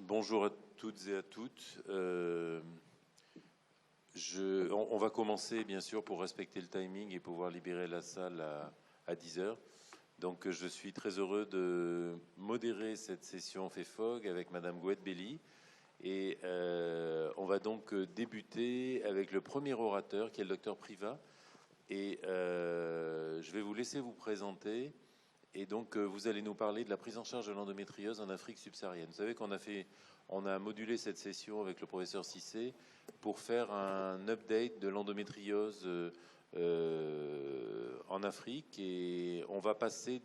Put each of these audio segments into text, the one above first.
Bonjour à toutes et à toutes. On va commencer, bien sûr, pour respecter le timing et pouvoir libérer la salle à 10 heures. Donc, je suis très heureux de modérer cette session FEFOG avec Madame Gouette Belli. Et on va donc débuter avec le premier orateur, qui est le docteur Privat. Et je vais vous laisser vous présenter. Et donc, vous allez nous parler de la prise en charge de l'endométriose en Afrique subsaharienne. Vous savez on a modulé cette session avec le professeur Cissé pour faire un update de l'endométriose en Afrique. Et on va passer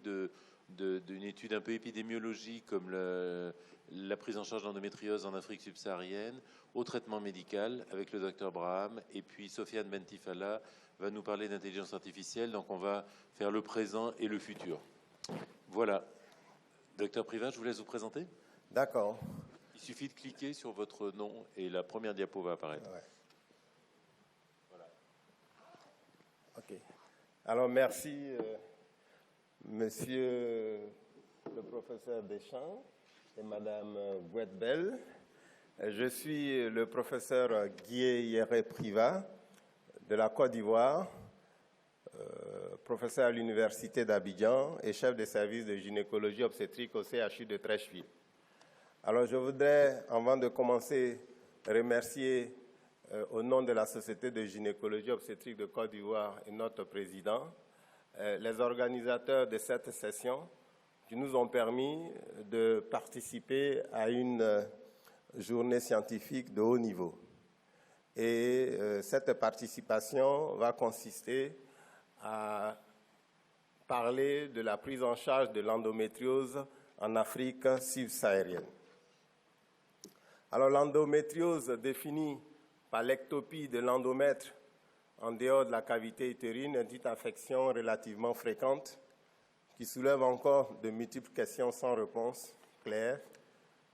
d'une étude un peu épidémiologique comme la prise en charge de l'endométriose en Afrique subsaharienne au traitement médical avec le docteur Braham. Et puis, Sofiane Bentifala va nous parler d'intelligence artificielle. Donc, on va faire le présent et le futur. Voilà. Docteur Privat, je vous laisse vous présenter. D'accord. Il suffit de cliquer sur votre nom et la première diapo va apparaître. Ouais. Voilà. OK. Alors, merci, monsieur le professeur Deschamps et madame Gouette-Bell. Je suis le professeur Guy Privat de la Côte d'Ivoire, professeur à l'Université d'Abidjan et chef des services de gynécologie obstétrique au CHU de Treichville. Alors, je voudrais, avant de commencer, remercier au nom de la Société de gynécologie obstétrique de Côte d'Ivoire et notre président, les organisateurs de cette session qui nous ont permis de participer à une journée scientifique de haut niveau. Et cette participation va consister à parler de la prise en charge de l'endométriose en Afrique subsaharienne. Alors, l'endométriose définie par l'ectopie de l'endomètre en dehors de la cavité utérine est une affection relativement fréquente qui soulève encore de multiples questions sans réponse claire,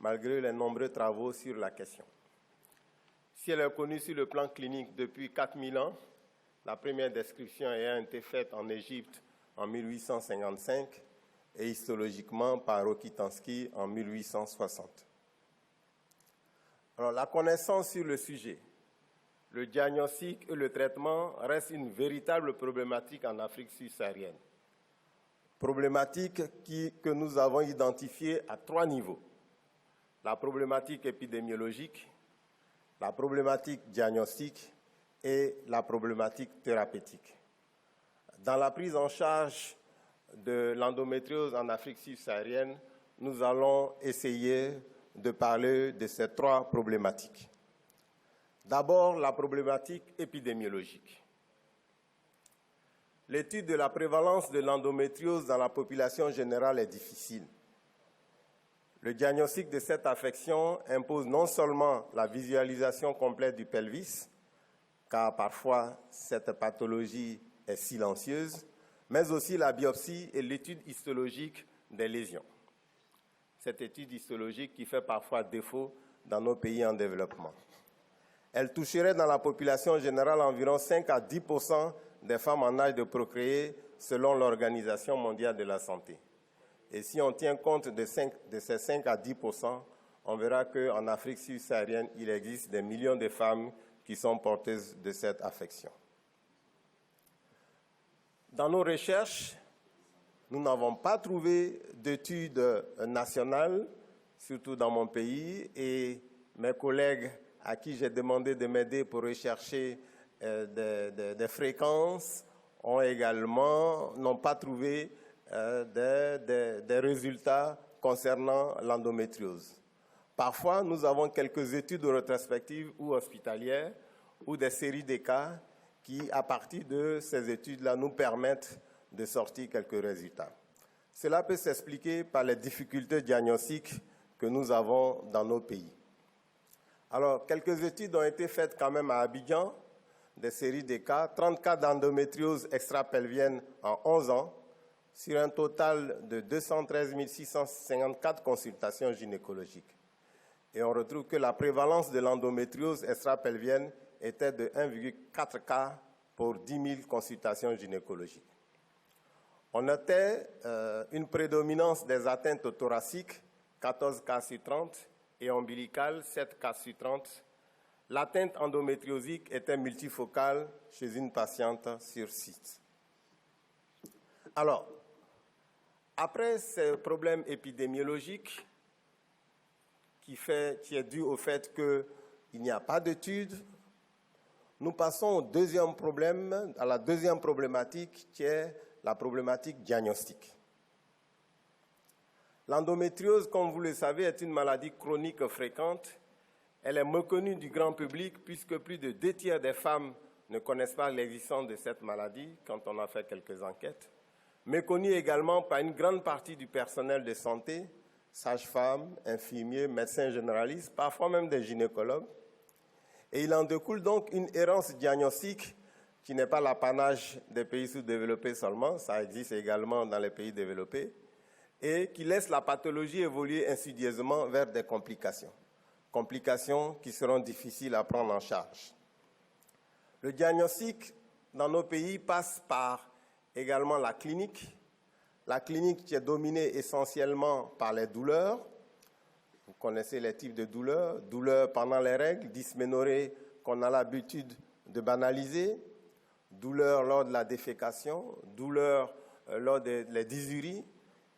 malgré les nombreux travaux sur la question. Si elle est connue sur le plan clinique depuis 4000 ans, la première description ayant été faite en Égypte en 1855 et histologiquement par Rokitansky en 1860. Alors, la connaissance sur le sujet, le diagnostic et le traitement restent une véritable problématique en Afrique subsaharienne. Problématique que nous avons identifiée à 3 niveaux. La problématique épidémiologique, la problématique diagnostique et la problématique thérapeutique. Dans la prise en charge de l'endométriose en Afrique subsaharienne, nous allons essayer de parler de ces 3 problématiques. D'abord, la problématique épidémiologique. L'étude de la prévalence de l'endométriose dans la population générale est difficile. Le diagnostic de cette affection impose non seulement la visualisation complète du pelvis, car parfois cette pathologie est silencieuse, mais aussi la biopsie et l'étude histologique des lésions. Cette étude histologique qui fait parfois défaut dans nos pays en développement. Elle toucherait dans la population générale environ 5 à 10% des femmes en âge de procréer selon l'Organisation mondiale de la santé. Et si on tient compte de ces 5 à 10%, on verra qu'en Afrique subsaharienne, il existe des millions de femmes qui sont porteuses de cette affection. Dans nos recherches, nous n'avons pas trouvé d'études nationales, surtout dans mon pays, et mes collègues à qui j'ai demandé de m'aider pour rechercher des fréquences n'ont pas trouvé des résultats concernant l'endométriose. Parfois, nous avons quelques études rétrospectives ou hospitalières ou des séries de cas qui, à partir de ces études-là, nous permettent de sortir quelques résultats. Cela peut s'expliquer par les difficultés diagnostiques que nous avons dans nos pays. Alors, quelques études ont été faites quand même à Abidjan, des séries de cas, 30 cas d'endométriose extra-pelvienne en 11 ans, sur un total de 213 654 consultations gynécologiques. Et on retrouve que la prévalence de l'endométriose extra-pelvienne était de 1,4 cas pour 10 000 consultations gynécologiques. On notait une prédominance des atteintes thoraciques, 14 cas sur 30, et ombilicale, 7 cas sur 30. L'atteinte endométriosique était multifocale chez une patiente sur 6. Alors, après ce problème épidémiologique qui est dû au fait qu'il n'y a pas d'études, nous passons au deuxième problème, à la deuxième problématique qui est la problématique diagnostique. L'endométriose, comme vous le savez, est une maladie chronique fréquente. Elle est méconnue du grand public puisque plus de 2 tiers des femmes ne connaissent pas l'existence de cette maladie quand on a fait quelques enquêtes. Méconnue également par une grande partie du personnel de santé, sages-femmes, infirmiers, médecins généralistes, parfois même des gynécologues. Et il en découle donc une errance diagnostique qui n'est pas l'apanage des pays sous-développés seulement, ça existe également dans les pays développés, et qui laisse la pathologie évoluer insidieusement vers des complications. Complications qui seront difficiles à prendre en charge. Le diagnostic dans nos pays passe par également la clinique qui est dominée essentiellement par les douleurs. Vous connaissez les types de douleurs. Douleurs pendant les règles, dysménorrhée qu'on a l'habitude de banaliser, douleurs lors de la défécation, douleurs lors des dysuries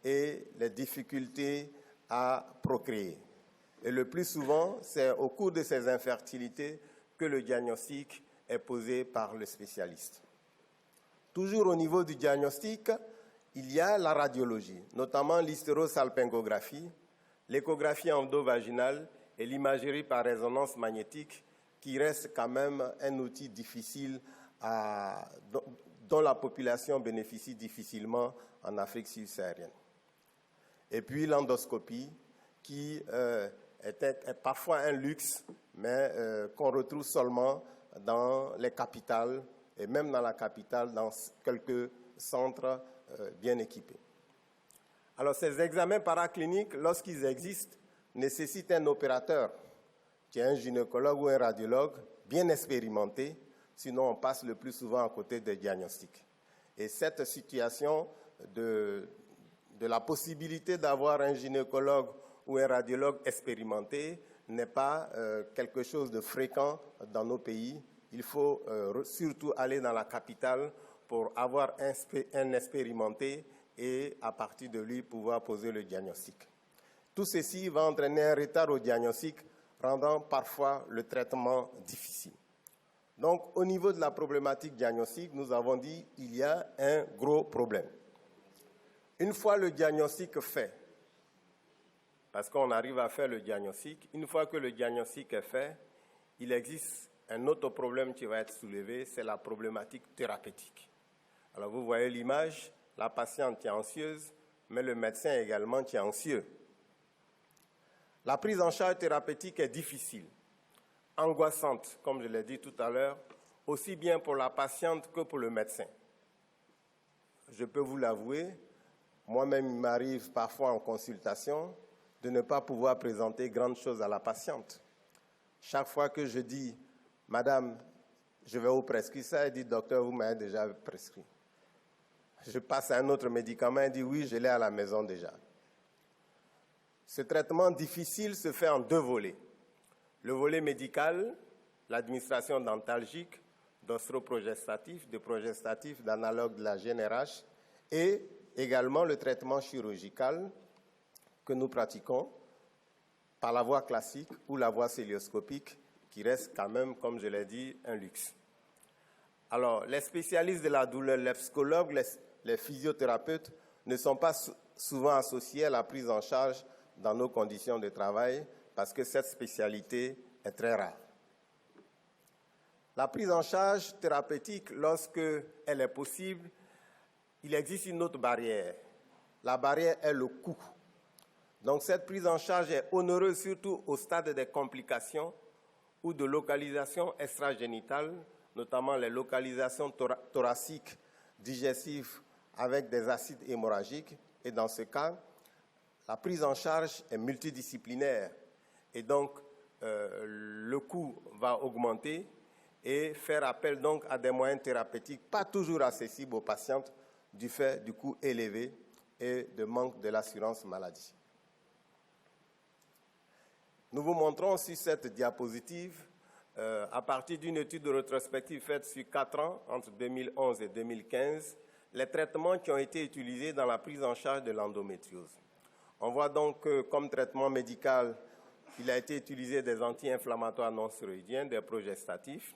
et les difficultés à procréer. Et le plus souvent, c'est au cours de ces infertilités que le diagnostic est posé par le spécialiste. Toujours au niveau du diagnostic, il y a la radiologie, notamment l'hystérosalpingographie, l'échographie endovaginale et l'imagerie par résonance magnétique, qui reste quand même un outil difficile dont la population bénéficie difficilement en Afrique subsaharienne. Et puis l'endoscopie, qui est parfois un luxe, mais qu'on retrouve seulement dans les capitales, et même dans la capitale, dans quelques centres bien équipés. Alors, ces examens paracliniques, lorsqu'ils existent, nécessitent un opérateur, qui est un gynécologue ou un radiologue bien expérimenté, sinon on passe le plus souvent à côté des diagnostics. Et cette situation de la possibilité d'avoir un gynécologue ou un radiologue expérimenté n'est pas quelque chose de fréquent dans nos pays. Il faut surtout aller dans la capitale pour avoir un expérimenté et à partir de lui pouvoir poser le diagnostic. Tout ceci va entraîner un retard au diagnostic, rendant parfois le traitement difficile. Donc, au niveau de la problématique diagnostique, nous avons dit qu'il y a un gros problème. Une fois le diagnostic fait, parce qu'on arrive à faire le diagnostic, une fois que le diagnostic est fait, il existe un autre problème qui va être soulevé, c'est la problématique thérapeutique. Alors, vous voyez l'image, la patiente qui est anxieuse, mais le médecin également qui est anxieux. La prise en charge thérapeutique est difficile, angoissante, comme je l'ai dit tout à l'heure, aussi bien pour la patiente que pour le médecin. Je peux vous l'avouer, moi-même, il m'arrive parfois en consultation de ne pas pouvoir présenter grande chose à la patiente. Chaque fois que je dis, « Madame, je vais vous prescrire ça », elle dit, « Docteur, vous m'avez déjà prescrit ». Je passe à un autre médicament, elle dit, « Oui, je l'ai à la maison déjà ». Ce traitement difficile se fait en 2 volets. Le volet médical, l'administration d'antalgiques, d'ostroprogestatifs, de progestatifs, d'analogues de la GnRH, et également le traitement chirurgical que nous pratiquons par la voie classique ou la voie cœlioscopique, qui reste quand même, comme je l'ai dit, un luxe. Alors, les spécialistes de la douleur, les psychologues, les physiothérapeutes ne sont pas souvent associés à la prise en charge dans nos conditions de travail parce que cette spécialité est très rare. La prise en charge thérapeutique, lorsqu'elle est possible, il existe une autre barrière. La barrière est le coût. Donc cette prise en charge est onéreuse surtout au stade des complications ou de localisation extragénitale, notamment les localisations thoraciques digestives avec des acides hémorragiques. Et dans ce cas, la prise en charge est multidisciplinaire. Et donc, le coût va augmenter et faire appel donc à des moyens thérapeutiques pas toujours accessibles aux patientes du fait du coût élevé et de manque de l'assurance maladie. Nous vous montrons sur cette diapositive, à partir d'une étude rétrospective faite sur 4 ans, entre 2011 et 2015, les traitements qui ont été utilisés dans la prise en charge de l'endométriose. On voit donc que comme traitement médical, il a été utilisé des anti-inflammatoires non stéroïdiens, des progestatifs,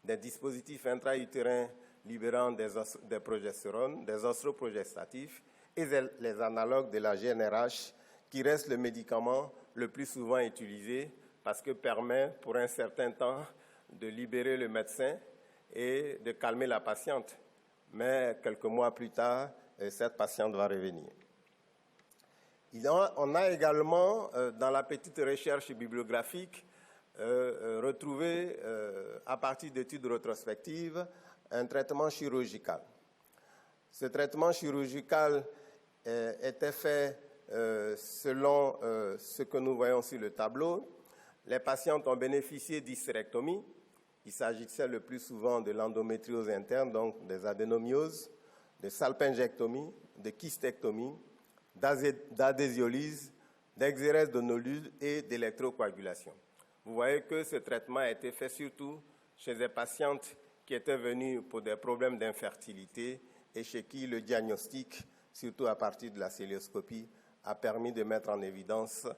des dispositifs intra-utérins libérant des progestérones, des ostroprogestatifs et les analogues de la GnRH, qui reste le médicament le plus souvent utilisé parce que permet pour un certain temps de libérer le médecin et de calmer la patiente. Mais quelques mois plus tard, cette patiente va revenir. On a également, dans la petite recherche bibliographique, retrouvé, à partir d'études rétrospectives, un traitement chirurgical. Ce traitement chirurgical était fait selon ce que nous voyons sur le tableau. Les patientes ont bénéficié d'hystérectomie. Il s'agissait le plus souvent de l'endométriose interne, donc des adénomioses, de salpingectomie, de kystectomie, d'adhésiolyse, d'exérèse de nodules et d'électrocoagulation. Vous voyez que ce traitement a été fait surtout chez des patientes qui étaient venues pour des problèmes d'infertilité et chez qui le diagnostic, surtout à partir de la cœlioscopie, a permis de mettre en évidence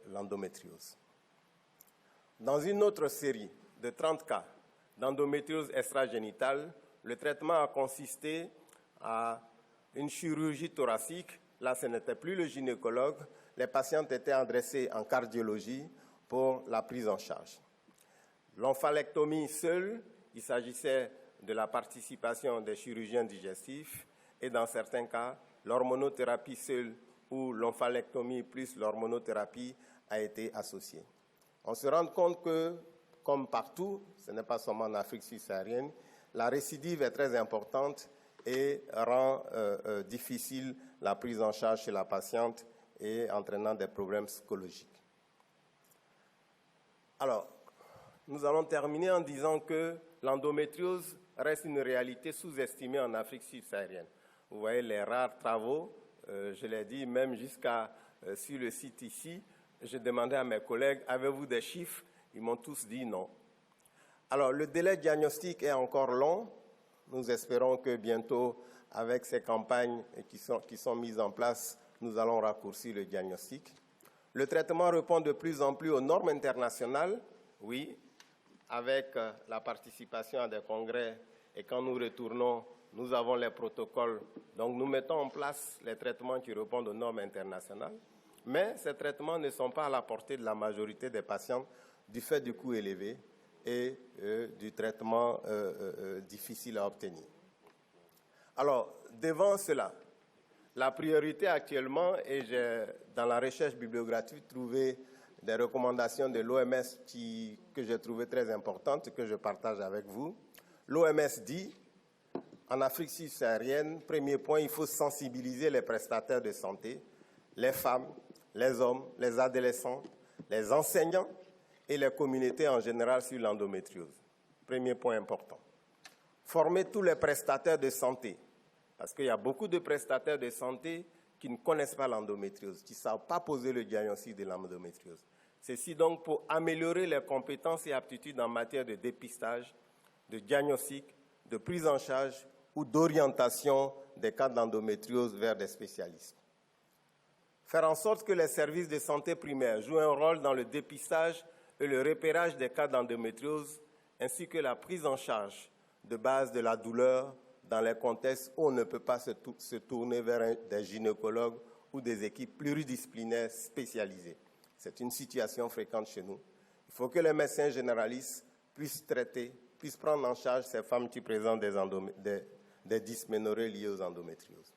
l'endométriose. Dans une autre série de 30 cas d'endométriose extragénitale, le traitement a consisté à une chirurgie thoracique. Là, ce n'était plus le gynécologue. Les patientes étaient adressées en cardiologie pour la prise en charge. L'omphalectomie seule, il s'agissait de la participation des chirurgiens digestifs et dans certains cas, l'hormonothérapie seule ou l'omphalectomie plus l'hormonothérapie a été associée. On se rend compte que, comme partout, ce n'est pas seulement en Afrique subsaharienne, la récidive est très importante et rend difficile la prise en charge chez la patiente et entraînant des problèmes psychologiques. Alors, nous allons terminer en disant que l'endométriose reste une réalité sous-estimée en Afrique subsaharienne. Vous voyez les rares travaux, je l'ai dit, même jusqu'à sur le site ici, j'ai demandé à mes collègues, avez-vous des chiffres? Ils m'ont tous dit non. Alors, le délai diagnostique est encore long. Nous espérons que bientôt, avec ces campagnes qui sont mises en place, nous allons raccourcir le diagnostic. Le traitement répond de plus en plus aux normes internationales, oui, avec la participation à des congrès. Et quand nous retournons, nous avons les protocoles. Donc, nous mettons en place les traitements qui répondent aux normes internationales. Mais ces traitements ne sont pas à la portée de la majorité des patients du fait du coût élevé et du traitement difficile à obtenir. Alors, devant cela, la priorité actuellement, et j'ai dans la recherche bibliographique trouvé des recommandations de l'OMS que j'ai trouvées très importantes, que je partage avec vous. L'OMS dit, en Afrique subsaharienne, premier point, il faut sensibiliser les prestataires de santé, les femmes, les hommes, les adolescents, les enseignants et les communautés en général sur l'endométriose. Premier point important. Former tous les prestataires de santé, parce qu'il y a beaucoup de prestataires de santé qui ne connaissent pas l'endométriose, qui ne savent pas poser le diagnostic de l'endométriose. Ceci donc pour améliorer les compétences et aptitudes en matière de dépistage, de diagnostic, de prise en charge ou d'orientation des cas d'endométriose vers des spécialistes. Faire en sorte que les services de santé primaire jouent un rôle dans le dépistage et le repérage des cas d'endométriose, ainsi que la prise en charge de base de la douleur dans les contextes où on ne peut pas se tourner vers des gynécologues ou des équipes pluridisciplinaires spécialisées. C'est une situation fréquente chez nous. Il faut que les médecins généralistes puissent traiter, puissent prendre en charge ces femmes qui présentent des dysménorrhées liées aux endométrioses.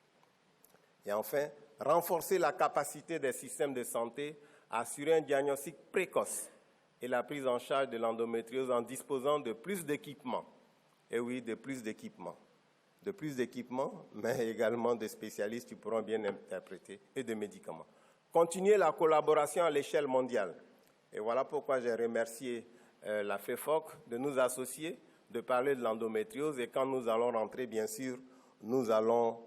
Et enfin, renforcer la capacité des systèmes de santé à assurer un diagnostic précoce et la prise en charge de l'endométriose en disposant de plus d'équipements. Et oui, de plus d'équipements. De plus d'équipements, mais également de spécialistes qui pourront bien interpréter et de médicaments. Continuer la collaboration à l'échelle mondiale. Et voilà pourquoi j'ai remercié la FEFOC de nous associer, de parler de l'endométriose. Et quand nous allons rentrer, bien sûr, nous allons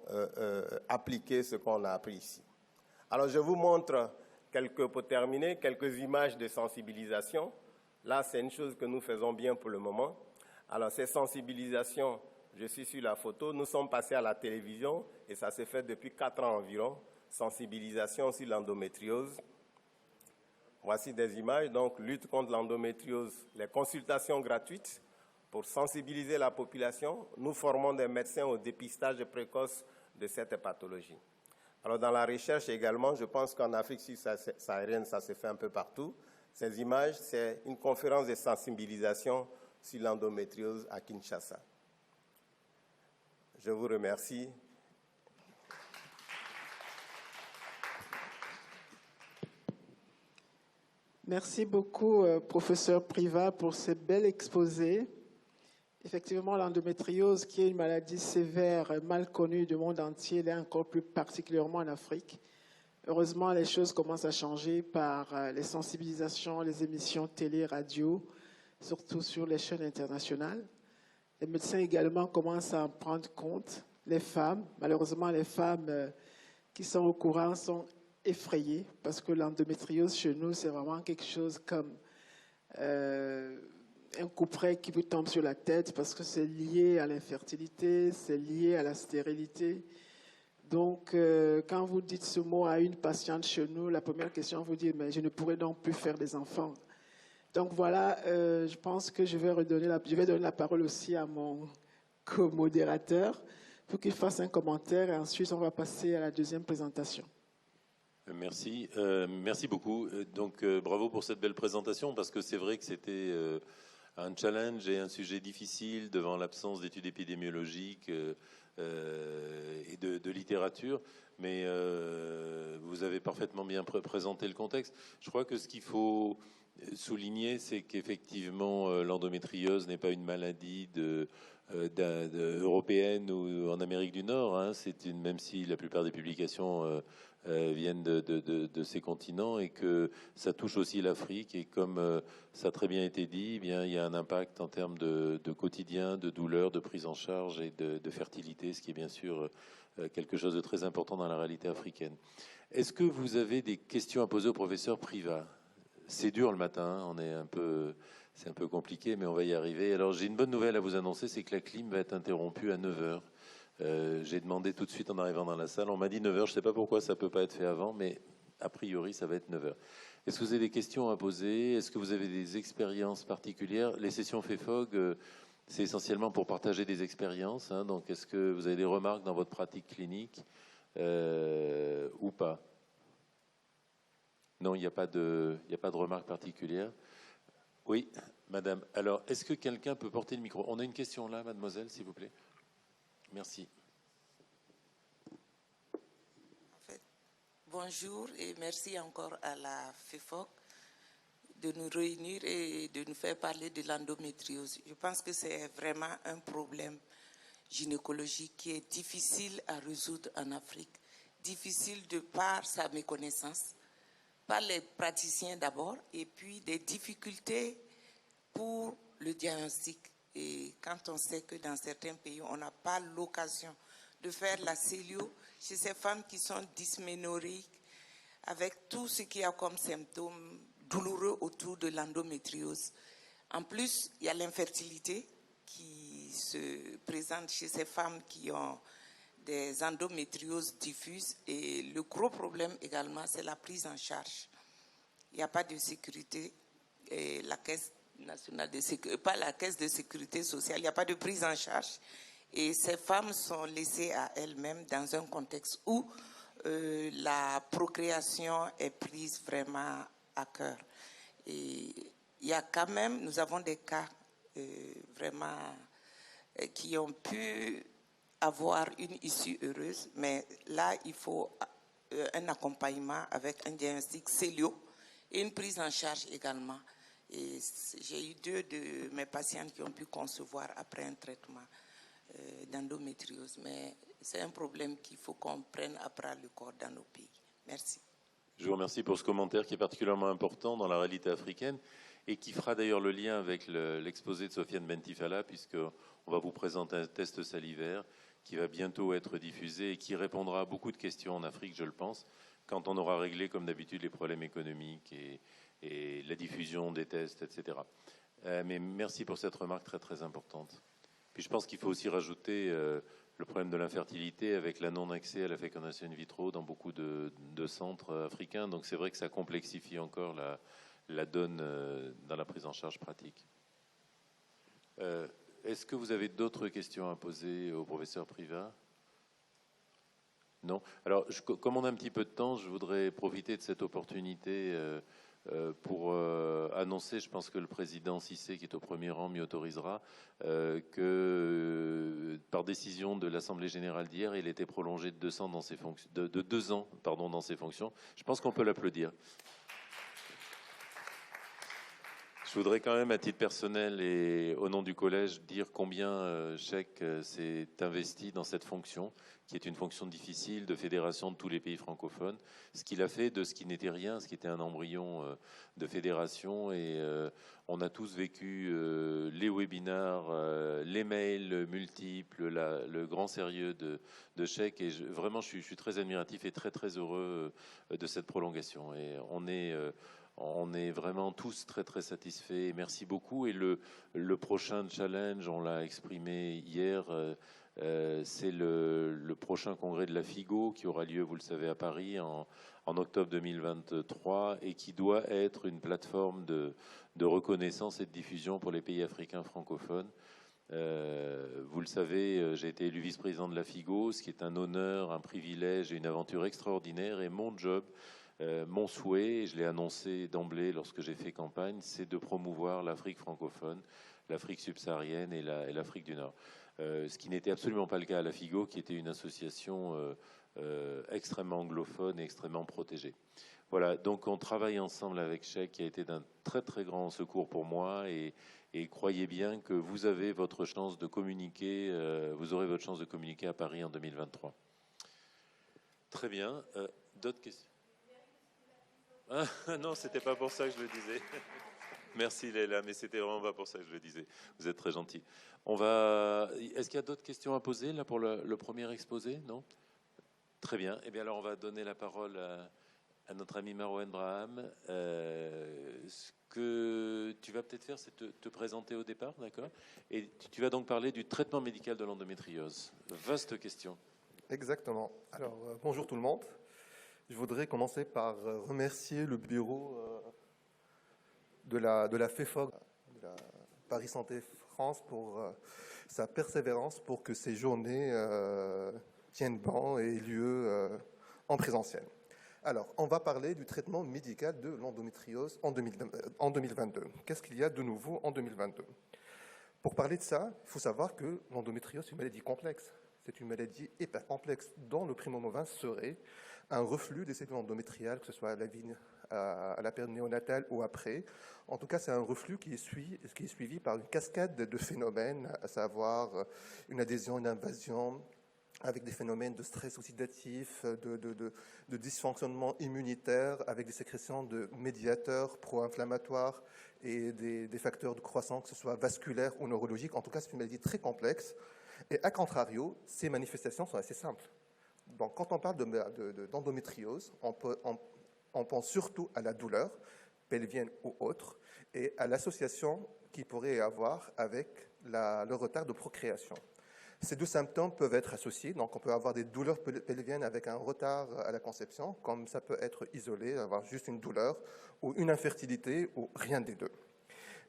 appliquer ce qu'on a appris ici. Alors, je vous montre Pour terminer, quelques images de sensibilisation. Là, c'est une chose que nous faisons bien pour le moment. Alors, ces sensibilisations, je suis sur la photo, nous sommes passés à la télévision et ça s'est fait depuis 4 ans environ. Sensibilisation sur l'endométriose. Voici des images, donc lutte contre l'endométriose, les consultations gratuites pour sensibiliser la population. Nous formons des médecins au dépistage précoce de cette pathologie. Alors dans la recherche également, je pense qu'en Afrique subsaharienne, ça se fait un peu partout. Ces images, c'est une conférence de sensibilisation sur l'endométriose à Kinshasa. Je vous remercie. Merci beaucoup, professeur Privat, pour ce bel exposé. Effectivement, l'endométriose, qui est une maladie sévère, mal connue du monde entier, elle est encore plus particulièrement en Afrique. Heureusement, les choses commencent à changer par les sensibilisations, les émissions télé, radio, surtout sur les chaînes internationales. Les médecins également commencent à en prendre compte. Les femmes, malheureusement, les femmes qui sont au courant sont effrayées parce que l'endométriose chez nous, c'est vraiment quelque chose comme un couperet qui vous tombe sur la tête parce que c'est lié à l'infertilité, c'est lié à la stérilité. Donc, quand vous dites ce mot à une patiente chez nous, la première question, vous dit, mais je ne pourrais donc plus faire des enfants. Donc voilà, je pense que je vais donner la parole aussi à mon co-modérateur pour qu'il fasse un commentaire et ensuite on va passer à la deuxième présentation. Merci, merci beaucoup. Donc bravo pour cette belle présentation parce que c'est vrai que c'était un challenge et un sujet difficile devant l'absence d'études épidémiologiques et de littérature, mais vous avez parfaitement bien présenté le contexte. Je crois que ce qu'il faut souligner, c'est qu'effectivement l'endométriose n'est pas une maladie européenne ou en Amérique du Nord. Hein. Même si la plupart des publications viennent de ces continents et que ça touche aussi l'Afrique. Et comme ça a très bien été dit, eh bien, il y a un impact en termes de quotidien, de douleur, de prise en charge et de fertilité, ce qui est bien sûr quelque chose de très important dans la réalité africaine. Est-ce que vous avez des questions à poser au professeur Privat? C'est dur le matin, c'est un peu compliqué, mais on va y arriver. Alors j'ai une bonne nouvelle à vous annoncer, c'est que la clim va être interrompue à 9h. J'ai demandé tout de suite en arrivant dans la salle, on m'a dit 9h, je ne sais pas pourquoi ça ne peut pas être fait avant, mais a priori ça va être 9h. Est-ce que vous avez des questions à poser? Est-ce que vous avez des expériences particulières? Les sessions FEFOG, c'est essentiellement pour partager des expériences, hein, donc est-ce que vous avez des remarques dans votre pratique clinique ou pas? Non, il n'y a pas de remarque particulière. Oui, madame. Alors, est-ce que quelqu'un peut porter le micro? On a une question là, mademoiselle, s'il vous plaît. Merci. Bonjour et merci encore à la FEFOG de nous réunir et de nous faire parler de l'endométriose. Je pense que c'est vraiment un problème gynécologique qui est difficile à résoudre en Afrique. Difficile de par sa méconnaissance, par les praticiens d'abord, et puis des difficultés pour le diagnostic. Et quand on sait que dans certains pays, on n'a pas l'occasion de faire la cellule chez ces femmes qui sont dysménorrhiques, avec tout ce qu'il y a comme symptômes douloureux autour de l'endométriose. En plus, il y a l'infertilité qui se présente chez ces femmes qui ont des endométrioses diffuses. Et le gros problème également, c'est la prise en charge. Il n'y a pas de sécurité. Et la caisse nationale de sécurité, pas la caisse de sécurité sociale, il n'y a pas de prise en charge. Et ces femmes sont laissées à elles-mêmes dans un contexte où la procréation est prise vraiment à cœur. Et il y a quand même, nous avons des cas vraiment qui ont pu avoir une issue heureuse, mais là, il faut un accompagnement avec un diagnostic cellio et une prise en charge également. Et j'ai eu 2 de mes patientes qui ont pu concevoir après un traitement d'endométriose, mais c'est un problème qu'il faut qu'on prenne à bras le corps dans nos pays. Merci. Je vous remercie pour ce commentaire qui est particulièrement important dans la réalité africaine et qui fera d'ailleurs le lien avec l'exposé de Sofiane Bentifala, puisqu'on va vous présenter un test salivaire qui va bientôt être diffusé et qui répondra à beaucoup de questions en Afrique, je le pense, quand on aura réglé, comme d'habitude, les problèmes économiques et la diffusion des tests, etc. Mais merci pour cette remarque très, très importante. Puis je pense qu'il faut aussi rajouter le problème de l'infertilité avec la non-accès à la fécondation in vitro dans beaucoup de centres africains. Donc c'est vrai que ça complexifie encore la donne dans la prise en charge pratique. Est-ce que vous avez d'autres questions à poser au professeur Privat? Non. Alors, comme on a un petit peu de temps, je voudrais profiter de cette opportunité pour annoncer, je pense que le président Cissé, qui est au premier rang, m'y autorisera, que par décision de l'Assemblée générale d'hier, il était prolongé de 2 ans dans ses fonctions, de 2 ans, pardon, dans ses fonctions. Je pense qu'on peut l'applaudir. Je voudrais quand même, à titre personnel et au nom du collège, dire combien Cheikh s'est investi dans cette fonction, qui est une fonction difficile de fédération de tous les pays francophones. Ce qu'il a fait de ce qui n'était rien, ce qui était un embryon de fédération. Et on a tous vécu les webinars, les mails multiples, le grand sérieux de Cheikh. Et vraiment, je suis très admiratif et très, très heureux de cette prolongation. Et on est vraiment tous très très satisfaits. Merci beaucoup. Et le prochain challenge, on l'a exprimé hier, c'est le prochain congrès de la FIGO qui aura lieu, vous le savez, à Paris en octobre 2023 et qui doit être une plateforme de reconnaissance et de diffusion pour les pays africains francophones. Vous le savez, j'ai été élu vice-président de la FIGO, ce qui est un honneur, un privilège et une aventure extraordinaire. Et mon job, mon souhait, et je l'ai annoncé d'emblée lorsque j'ai fait campagne, c'est de promouvoir l'Afrique francophone, l'Afrique subsaharienne et l'Afrique du Nord. Ce qui n'était absolument pas le cas à la FIGO, qui était une association extrêmement anglophone et extrêmement protégée. Voilà, donc on travaille ensemble avec Cheikh, qui a été d'un très très grand secours pour moi, et croyez bien que vous avez votre chance de communiquer, vous aurez votre chance de communiquer à Paris en 2023. Très bien. D'autres questions? Ah, non, c'était pas pour ça que je le disais. Merci Léla, mais c'était vraiment pas pour ça que je le disais. Vous êtes très gentil. Est-ce qu'il y a d'autres questions à poser là pour le premier exposé? Non? Très bien. Eh bien alors on va donner la parole à notre ami Marouane Braham. Ce que tu vas peut-être faire, c'est te présenter au départ, d'accord? Et tu vas donc parler du traitement médical de l'endométriose. Vaste question. Exactement. Alors bonjour tout le monde. Je voudrais commencer par remercier le bureau de la FEFOG, de la Paris Santé France, pour sa persévérance pour que ces journées tiennent bon et aient lieu en présentiel. Alors, on va parler du traitement médical de l'endométriose en 2022. Qu'est-ce qu'il y a de nouveau en 2022? Pour parler de ça, il faut savoir que l'endométriose est une maladie complexe. C'est une maladie hyper complexe dont le primo movin serait un reflux des cellules endométriales, que ce soit à la période néonatale ou après. En tout cas, c'est un reflux qui est suivi par une cascade de phénomènes, à savoir une adhésion, une invasion, avec des phénomènes de stress oxydatif, de dysfonctionnement immunitaire, avec des sécrétions de médiateurs pro-inflammatoires et des facteurs de croissance, que ce soit vasculaires ou neurologiques. En tout cas, c'est une maladie très complexe. Et à contrario, ces manifestations sont assez simples. Donc, quand on parle d'endométriose, on pense surtout à la douleur, pelvienne ou autre, et à l'association qu'il pourrait y avoir avec le retard de procréation. Ces deux symptômes peuvent être associés, donc on peut avoir des douleurs pelviennes avec un retard à la conception, comme ça peut être isolé, avoir juste une douleur, ou une infertilité, ou rien des deux.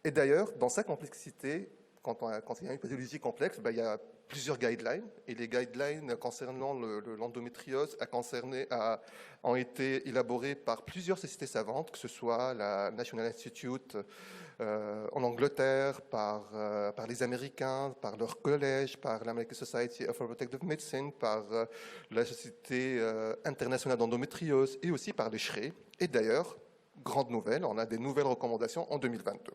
Et d'ailleurs, dans sa complexité, quand il y a une pathologie complexe, il y a plusieurs guidelines, et les guidelines concernant l'endométriose ont été élaborés par plusieurs sociétés savantes, que ce soit la National Institute en Angleterre, par les Américains, par leur collège, par l'American Society of Reproductive Medicine, par la Société internationale d'endométriose, et aussi par les SHRE. Et d'ailleurs, grande nouvelle, on a des nouvelles recommandations en 2022.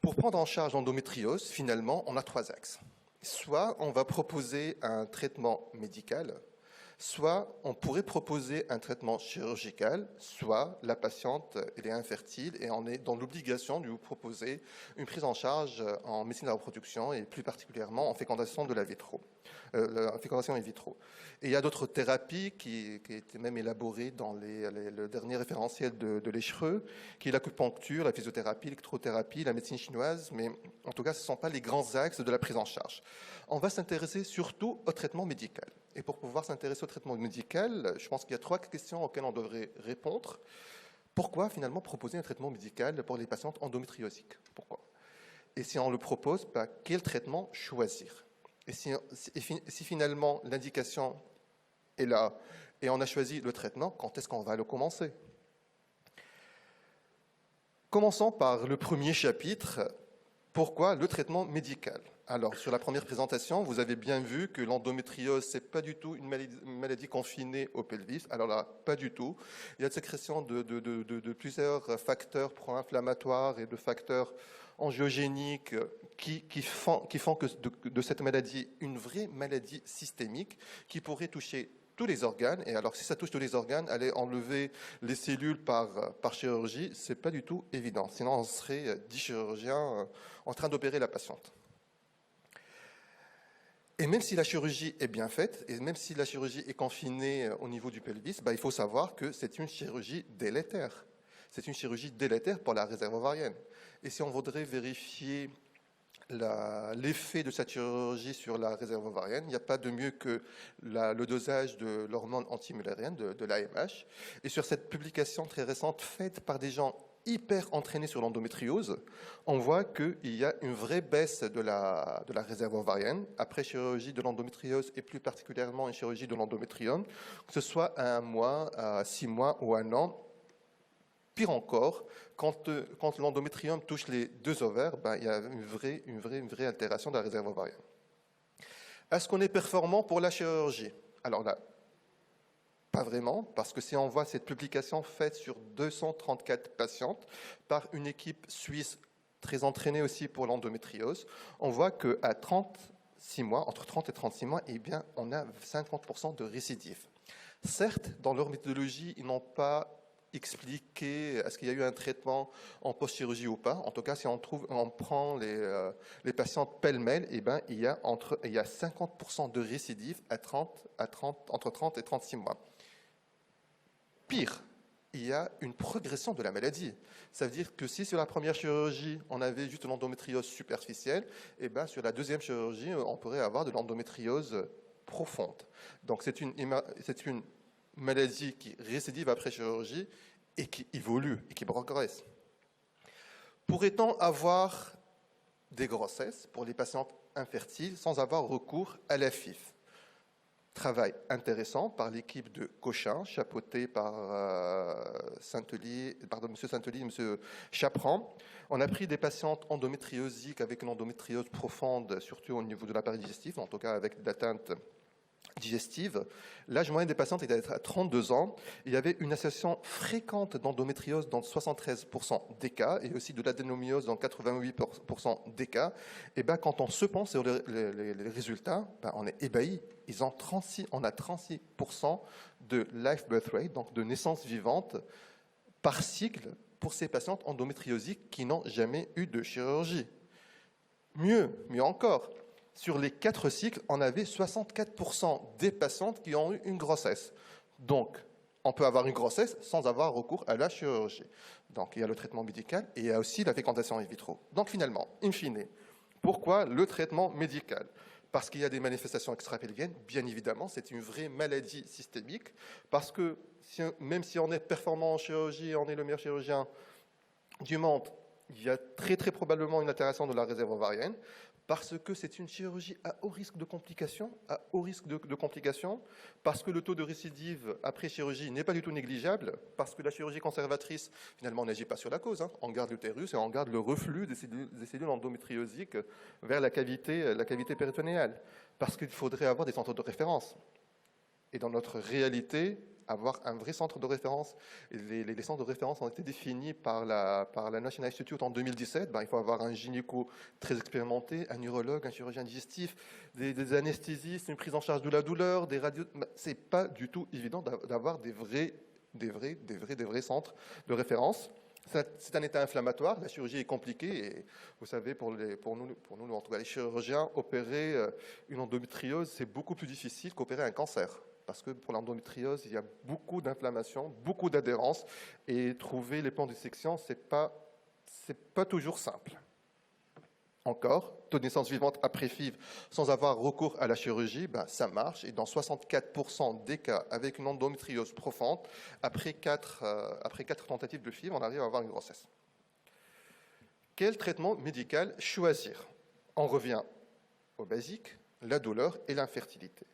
Pour prendre en charge l'endométriose, finalement, on a 3 axes. Soit on va proposer un traitement médical, Soit on pourrait proposer un traitement chirurgical, soit la patiente elle est infertile et on est dans l'obligation de lui proposer une prise en charge en médecine de la reproduction et plus particulièrement en fécondation de la vitro, en fécondation in vitro. Et il y a d'autres thérapies qui étaient même élaborées dans le dernier référentiel de l'Eschreux, qui est l'acupuncture, la physiothérapie, l'électrothérapie, la médecine chinoise, mais en tout cas ce ne sont pas les grands axes de la prise en charge. On va s'intéresser surtout au traitement médical. Et pour pouvoir s'intéresser au traitement médical, je pense qu'il y a 3 questions auxquelles on devrait répondre. Pourquoi finalement proposer un traitement médical pour les patientes endométriosiques? Pourquoi? Et si on le propose, quel traitement choisir? Et si finalement l'indication est là et on a choisi le traitement, quand est-ce qu'on va le commencer? Commençons par le premier chapitre. Pourquoi le traitement médical? Alors, sur la première présentation, vous avez bien vu que l'endométriose, ce n'est pas du tout une maladie confinée au pelvis. Alors là, pas du tout. Il y a de sécrétion de plusieurs facteurs pro-inflammatoires et de facteurs angiogéniques qui font que de cette maladie une vraie maladie systémique qui pourrait toucher tous les organes. Et alors, si ça touche tous les organes, aller enlever les cellules par chirurgie, ce n'est pas du tout évident. Sinon, on serait 10 chirurgiens en train d'opérer la patiente. Et même si la chirurgie est bien faite, et même si la chirurgie est confinée au niveau du pelvis, il faut savoir que c'est une chirurgie délétère. C'est une chirurgie délétère pour la réserve ovarienne. Et si on voudrait vérifier l'effet de cette chirurgie sur la réserve ovarienne, il n'y a pas de mieux que le dosage de l'hormone antimullérienne, de l'AMH. Et sur cette publication très récente faite par des gens hyper entraînés sur l'endométriose, on voit qu'il y a une vraie baisse de la réserve ovarienne après chirurgie de l'endométriose et plus particulièrement une chirurgie de l'endométrium, que ce soit à 1 mois, à 6 mois ou à 1 an. Pire encore, quand l'endométrium touche les 2 ovaires, il y a une vraie altération de la réserve ovarienne. Est-ce qu'on est performant pour la chirurgie? Alors là, pas vraiment, parce que si on voit cette publication faite sur 234 patientes par une équipe suisse très entraînée aussi pour l'endométriose, on voit qu'à 36 mois, entre 30 et 36 mois, on a 50% de récidive. Certes, dans leur méthodologie, ils n'ont pas expliqué est-ce qu'il y a eu un traitement en post-chirurgie ou pas. En tout cas, si on prend les patientes pêle-mêle, il y a 50% de récidive entre 30 et 36 mois. Pire, il y a une progression de la maladie. Ça veut dire que si sur la première chirurgie, on avait juste de l'endométriose superficielle, sur la deuxième chirurgie, on pourrait avoir de l'endométriose profonde. Donc c'est une maladie qui récidive après chirurgie et qui évolue et qui progresse. Pourrait-on avoir des grossesses pour les patientes infertiles sans avoir recours à la FIV? Travail intéressant par l'équipe de Cochin, chapeautée par M. Saint-Oli et M. Chaperon. On a pris des patientes endométriosiques avec une endométriose profonde, surtout au niveau de l'appareil digestif, en tout cas avec des atteintes digestives. L'âge moyen des patientes était à 32 ans. Il y avait une association fréquente d'endométriose dans 73% des cas et aussi de l'adénomiose dans 88% des cas. Et quand on se pense sur les résultats, on est ébahi. On a 36% de live birth rate, donc de naissance vivante par cycle pour ces patientes endométriosiques qui n'ont jamais eu de chirurgie. Mieux encore, sur les 4 cycles, on avait 64% des patientes qui ont eu une grossesse. Donc, on peut avoir une grossesse sans avoir recours à la chirurgie. Donc, il y a le traitement médical et il y a aussi la fécondation in vitro. Donc, finalement, in fine, pourquoi le traitement médical? Parce qu'il y a des manifestations extra-pelviennes, bien évidemment, c'est une vraie maladie systémique, parce que même si on est performant en chirurgie, on est le meilleur chirurgien du monde, il y a très très probablement une altération de la réserve ovarienne, parce que c'est une chirurgie à haut risque de complications, parce que le taux de récidive après chirurgie n'est pas du tout négligeable, parce que la chirurgie conservatrice, finalement, n'agit pas sur la cause. On garde l'utérus et on garde le reflux des cellules endométriosiques vers la cavité péritonéale, parce qu'il faudrait avoir des centres de référence. Et dans notre réalité, avoir un vrai centre de référence. Les centres de référence ont été définis par la National Institute en 2017. Il faut avoir un gynéco très expérimenté, un urologue, un chirurgien digestif, des anesthésistes, une prise en charge de la douleur, des radios. C'est pas du tout évident d'avoir des vrais centres de référence. C'est un état inflammatoire, la chirurgie est compliquée et vous savez, pour nous, en tout cas les chirurgiens, opérer une endométriose, c'est beaucoup plus difficile qu'opérer un cancer. Parce que pour l'endométriose, il y a beaucoup d'inflammation, beaucoup d'adhérence et trouver les plans de dissection, c'est pas toujours simple. Encore, taux de naissance vivante après FIV sans avoir recours à la chirurgie, ça marche. Et dans 64% des cas, avec une endométriose profonde, après 4 tentatives de FIV, on arrive à avoir une grossesse. Quel traitement médical choisir? On revient au basique, la douleur et l'infertilité.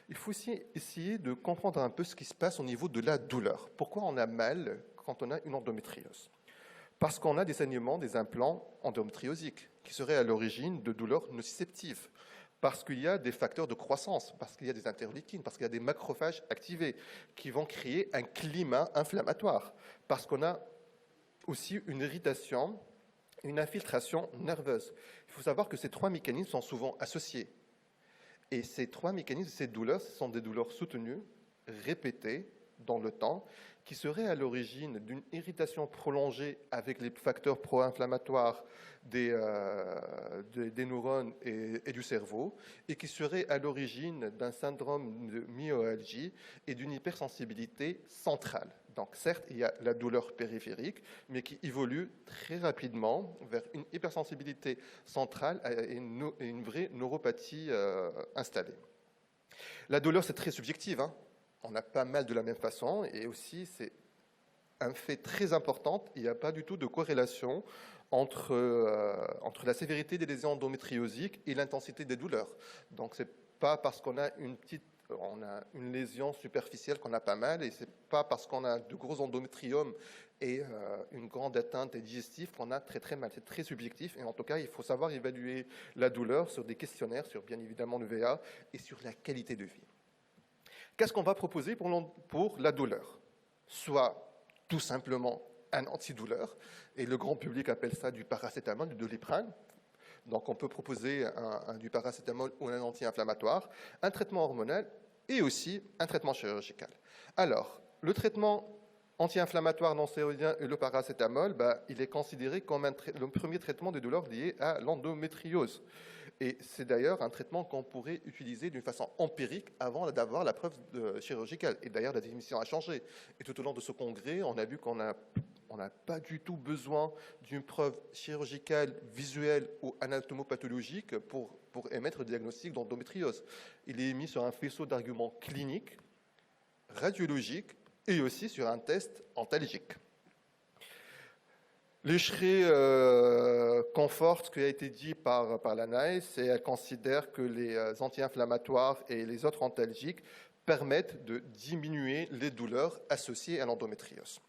Il faut aussi essayer de comprendre un peu ce qui se passe au niveau de la douleur. Pourquoi on a mal quand on a une endométriose? Parce qu'on a des saignements, des implants endométriosiques qui seraient à l'origine de douleurs nociceptives, parce qu'il y a des facteurs de croissance, parce qu'il y a des interleukines, parce qu'il y a des macrophages activés qui vont créer un climat inflammatoire, parce qu'on a aussi une irritation, une infiltration nerveuse. Il faut savoir que ces 3 mécanismes sont souvent associés. Et ces 3 mécanismes, ces douleurs, ce sont des douleurs soutenues, répétées dans le temps, qui seraient à l'origine d'une irritation prolongée avec les facteurs pro-inflammatoires des neurones et du cerveau, et qui seraient à l'origine d'un syndrome de myalgie et d'une hypersensibilité centrale. Donc certes, il y a la douleur périphérique, mais qui évolue très rapidement vers une hypersensibilité centrale et une vraie neuropathie installée. La douleur, c'est très subjectif, hein. On a pas mal de la même façon, et aussi, c'est un fait très important, il n'y a pas du tout de corrélation entre la sévérité des lésions endométriosiques et l'intensité des douleurs. Donc, ce n'est pas parce qu'on a une lésion superficielle qu'on a pas mal, et ce n'est pas parce qu'on a de gros endométriomes et une grande atteinte digestive qu'on a très très mal. C'est très subjectif, et en tout cas, il faut savoir évaluer la douleur sur des questionnaires, sur bien évidemment le VA, et sur la qualité de vie. Qu'est-ce qu'on va proposer pour la douleur? Soit tout simplement un antidouleur, et le grand public appelle ça du paracétamol, du Doliprane. Donc on peut proposer du paracétamol ou un anti-inflammatoire, un traitement hormonal et aussi un traitement chirurgical. Alors, le traitement anti-inflammatoire non stéroïdien et le paracétamol, il est considéré comme le premier traitement de douleur lié à l'endométriose. Et c'est d'ailleurs un traitement qu'on pourrait utiliser d'une façon empirique avant d'avoir la preuve chirurgicale. Et d'ailleurs, la définition a changé. Et tout au long de ce congrès, on a vu qu'on n'a pas du tout besoin d'une preuve chirurgicale, visuelle ou anatomopathologique pour émettre le diagnostic d'endométriose. Il est mis sur un faisceau d'arguments cliniques, radiologiques et aussi sur un test antalgique. L'Écherie conforte ce qui a été dit par la NICE et elle considère que les anti-inflammatoires et les autres antalgiques permettent de diminuer les douleurs associées à l'endométriose.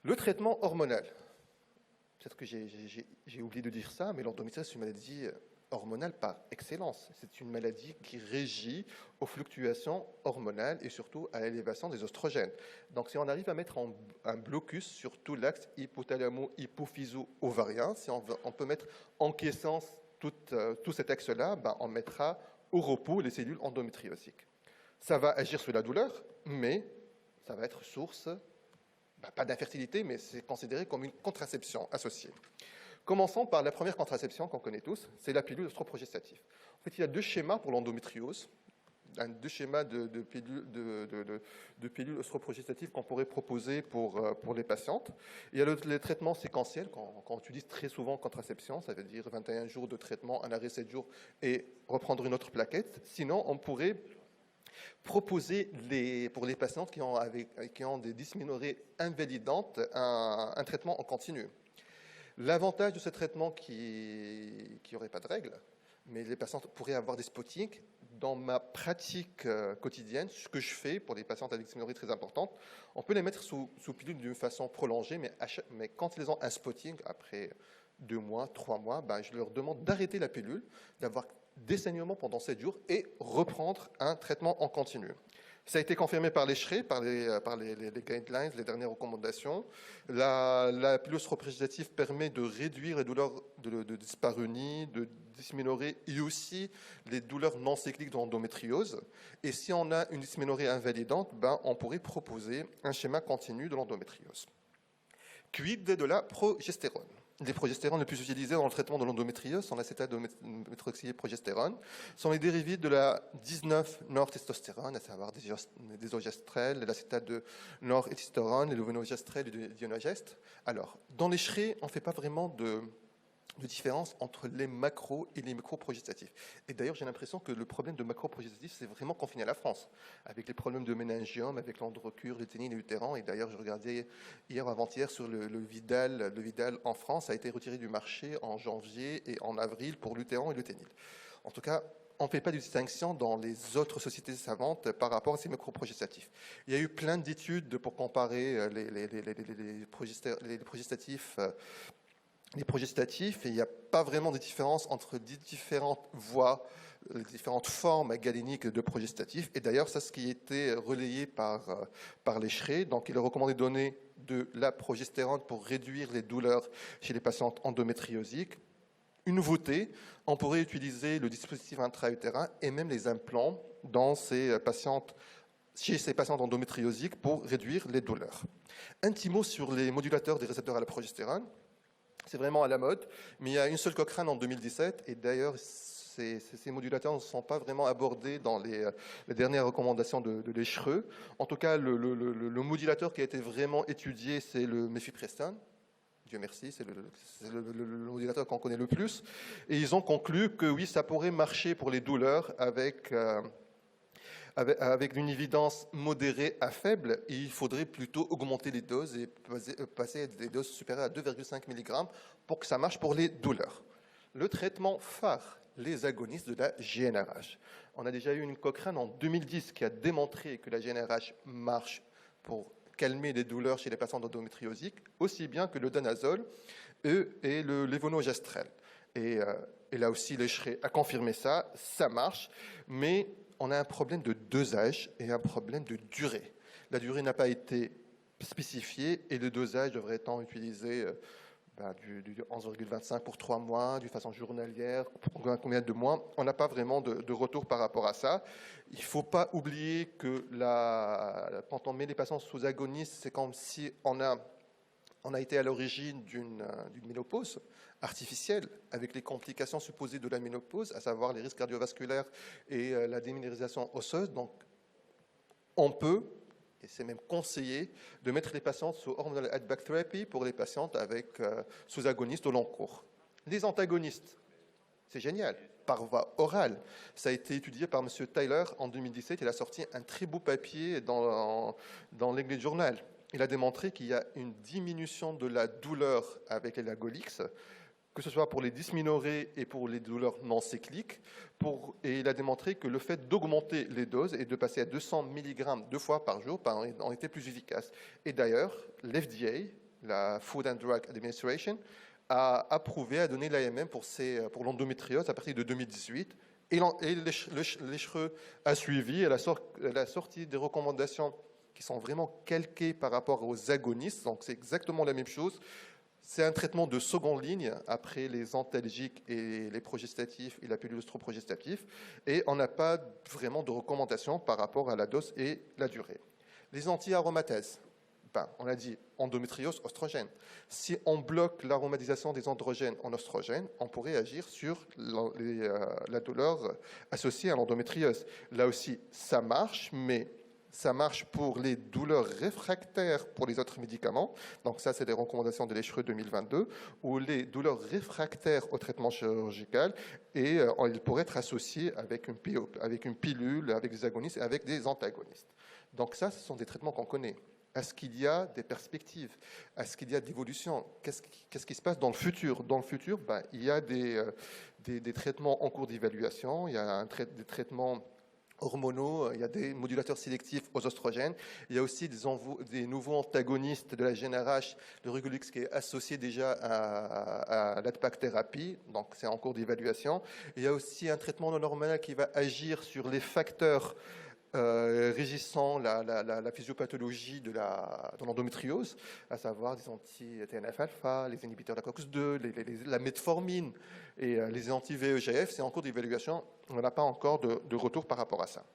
Le traitement hormonal, peut-être que j'ai oublié de dire ça, mais l'endométriose est une maladie hormonale par excellence. C'est une maladie qui régit aux fluctuations hormonales et surtout à l'élévation des oestrogènes. Donc si on arrive à mettre un blocus sur tout l'axe hypothalamo-hypophyso-ovarien, si on peut mettre en quiescence tout cet axe-là, on mettra au repos les cellules endométriosiques. Ça va agir sur la douleur, mais ça va être source, pas d'infertilité, mais c'est considéré comme une contraception associée. Commençons par la première contraception qu'on connaît tous, c'est la pilule œstroprogestative. En fait, il y a 2 schémas pour l'endométriose, 2 schémas de pilules œstroprogestatives qu'on pourrait proposer pour les patientes. Il y a les traitements séquentiels qu'on utilise très souvent en contraception, ça veut dire 21 jours de traitement, un arrêt 7 jours et reprendre une autre plaquette. Sinon, on pourrait proposer pour les patientes qui ont des dysménorrhées invalidantes un traitement en continu. L'avantage de ce traitement qui n'aurait pas de règles, mais les patientes pourraient avoir des spottings. Dans ma pratique quotidienne, ce que je fais pour les patientes avec dysménorrhée très importante, on peut les mettre sous pilule d'une façon prolongée, mais quand ils ont un spotting, après 2 mois, 3 mois, je leur demande d'arrêter la pilule, d'avoir des saignements pendant 7 jours et reprendre un traitement en continu. Ça a été confirmé par les SHRE, par les guidelines, les dernières recommandations. La pilule représentative permet de réduire les douleurs de dyspareunie, de dysménorrhée et aussi les douleurs non cycliques de l'endométriose. Et si on a une dysménorrhée invalidante, on pourrait proposer un schéma continu de l'endométriose. Quid de la progestérone? Les progestérones les plus utilisés dans le traitement de l'endométriose sont l'acétate de méthylprogestérone, sont les dérivés de la 19-nortestostérone, à savoir des ogestrel, l'acétate de norethistérone, le venogestrel et le dionageste. Alors, dans les SHRE, on ne fait pas vraiment de différence entre les macros et les microprogestatifs. Et d'ailleurs, j'ai l'impression que le problème de macroprogestatifs, c'est vraiment confiné à la France, avec les problèmes de méningiome, avec l'androcure, l'uténine et l'utéran. Et d'ailleurs, je regardais hier ou avant-hier sur le Vidal. Le Vidal en France a été retiré du marché en janvier et en avril pour l'utéran et l'uténil. En tout cas, on ne fait pas de distinction dans les autres sociétés savantes par rapport à ces microprogestatifs. Il y a eu plein d'études pour comparer les progestatifs les progestatifs, et il n'y a pas vraiment de différence entre les différentes voies, les différentes formes galéniques de progestatifs. Et d'ailleurs, c'est ce qui a été relayé par les SHRE. Donc, il est recommandé de donner de la progestérone pour réduire les douleurs chez les patientes endométriosiques. Une nouveauté, on pourrait utiliser le dispositif intra-utérin et même les implants dans chez ces patientes endométriosiques pour réduire les douleurs. Un petit mot sur les modulateurs des récepteurs à la progestérone. C'est vraiment à la mode, mais il y a une seule Cochrane en 2017, et d'ailleurs, ces modulateurs ne sont pas vraiment abordés dans les dernières recommandations de l'ESHRE. En tout cas, le modulateur qui a été vraiment étudié, c'est le mifepristone. Dieu merci, c'est le modulateur qu'on connaît le plus. Et ils ont conclu que oui, ça pourrait marcher pour les douleurs avec une évidence modérée à faible, il faudrait plutôt augmenter les doses et passer à des doses supérieures à 2,5 mg pour que ça marche pour les douleurs. Le traitement phare, les agonistes de la GnRH. On a déjà eu une Cochrane en 2010 qui a démontré que la GnRH marche pour calmer les douleurs chez les patients endométriosiques, aussi bien que le danazol et le levonorgestrel. Et là aussi, les SHRE a confirmé ça, ça marche, mais on a un problème de dosage et un problème de durée. La durée n'a pas été spécifiée et le dosage devrait être utilisé du 11,25 pour 3 mois, d'une façon journalière, pour combien de mois. On n'a pas vraiment de retour par rapport à ça. Il ne faut pas oublier que quand on met les patients sous agonistes, c'est comme si on a été à l'origine d'une ménopause artificielle, avec les complications supposées de la ménopause, à savoir les risques cardiovasculaires et la déminéralisation osseuse. Donc, on peut, et c'est même conseillé, de mettre les patientes sous hormonal add-back therapy pour les patientes sous agonistes au long cours. Les antagonistes, c'est génial, par voie orale. Ça a été étudié par M. Tyler en 2017. Il a sorti un très beau papier dans l'English Journal. Il a démontré qu'il y a une diminution de la douleur avec les Lagolix, que ce soit pour les dysménorrhées et pour les douleurs non cycliques. Et il a démontré que le fait d'augmenter les doses et de passer à 200 mg 2 fois par jour ont été plus efficaces. Et d'ailleurs, l'FDA, la Food and Drug Administration, a approuvé, a donné l'AMM pour l'endométriose à partir de 2018. Et l'ESHRE a suivi, elle a sorti des recommandations qui sont vraiment calquées par rapport aux agonistes. Donc, c'est exactement la même chose. C'est un traitement de seconde ligne après les antalgiques et les progestatifs et la pilule œstroprogestative. Et on n'a pas vraiment de recommandations par rapport à la dose et la durée. Les anti-aromatèses. On a dit endométriose, oestrogène. Si on bloque l'aromatisation des androgènes en oestrogène, on pourrait agir sur la douleur associée à l'endométriose. Là aussi, ça marche, mais ça marche pour les douleurs réfractaires pour les autres médicaments. Donc ça, c'est des recommandations de l'ESHRE 2022, ou les douleurs réfractaires au traitement chirurgical, et ils pourraient être associés avec une pilule, avec des agonistes et avec des antagonistes. Donc ça, ce sont des traitements qu'on connaît. Est-ce qu'il y a des perspectives? Est-ce qu'il y a d'évolution? Qu'est-ce qui se passe dans le futur? Dans le futur, il y a des traitements en cours d'évaluation, il y a des traitements hormonaux, il y a des modulateurs sélectifs aux oestrogènes, il y a aussi des nouveaux antagonistes de la GnRH, le Rugolix qui est associé déjà à l'ADPAC thérapie, donc c'est en cours d'évaluation. Il y a aussi un traitement non hormonal qui va agir sur les facteurs régissant la physiopathologie de l'endométriose, à savoir des anti-TNF-alpha, les inhibiteurs de la COX-2, la metformine et les anti-VEGF. C'est en cours d'évaluation, on n'a pas encore de retour par rapport à ça.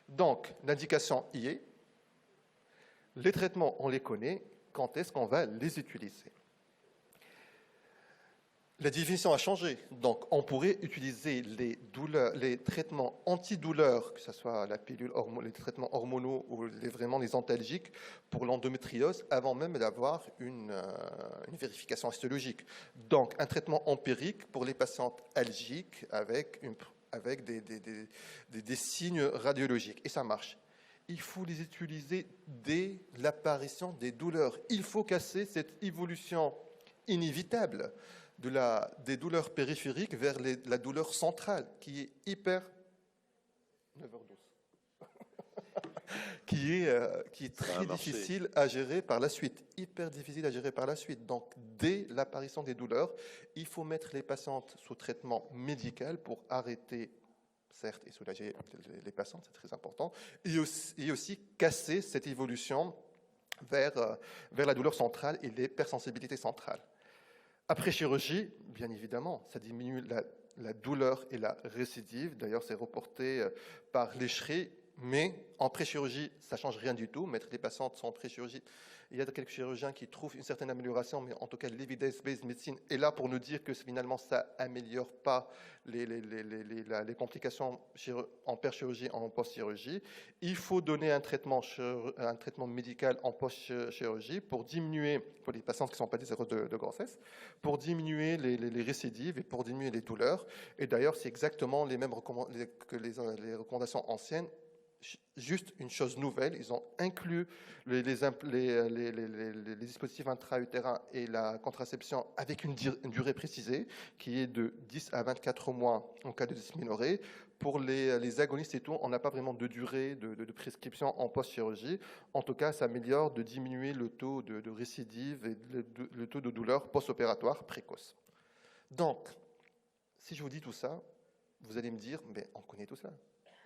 Donc, l'indication y est. Les traitements, on les connaît. Quand est-ce qu'on va les utiliser? La définition a changé. Donc, on pourrait utiliser les traitements antidouleurs, que ce soit la pilule, les traitements hormonaux ou vraiment les antalgiques pour l'endométriose, avant même d'avoir une vérification histologique. Donc, un traitement empirique pour les patientes algiques avec des signes radiologiques. Et ça marche. Il faut les utiliser dès l'apparition des douleurs. Il faut casser cette évolution inévitable des douleurs périphériques vers la douleur centrale, qui est hyper... 9h12. qui est très difficile à gérer par la suite. Hyper difficile à gérer par la suite. Donc, dès l'apparition des douleurs, il faut mettre les patientes sous traitement médical pour arrêter, certes, et soulager les patientes, c'est très important, et aussi casser cette évolution vers la douleur centrale et l'hypersensibilité centrale. Après chirurgie, bien évidemment, ça diminue la douleur et la récidive. D'ailleurs, c'est reporté par l'Eschri, mais en pré-chirurgie, ça ne change rien du tout. Mettre les patientes sans pré-chirurgie, il y a quelques chirurgiens qui trouvent une certaine amélioration, mais en tout cas, l'evidence-based medicine est là pour nous dire que finalement, ça n'améliore pas les complications en pré-chirurgie, en post-chirurgie. Il faut donner un traitement médical en post-chirurgie pour diminuer, pour les patientes qui ne sont pas désireuses de grossesse, pour diminuer les récidives et pour diminuer les douleurs. Et d'ailleurs, c'est exactement les mêmes que les recommandations anciennes. Juste une chose nouvelle, ils ont inclus les dispositifs intra-utérins et la contraception avec une durée précisée qui est de 10 à 24 mois en cas de dysménorrhée. Pour les agonistes et tout, on n'a pas vraiment de durée de prescription en post-chirurgie. En tout cas, ça améliore de diminuer le taux de récidive et le taux de douleur post-opératoire précoce. Donc, si je vous dis tout ça, vous allez me dire, mais on connaît tout ça.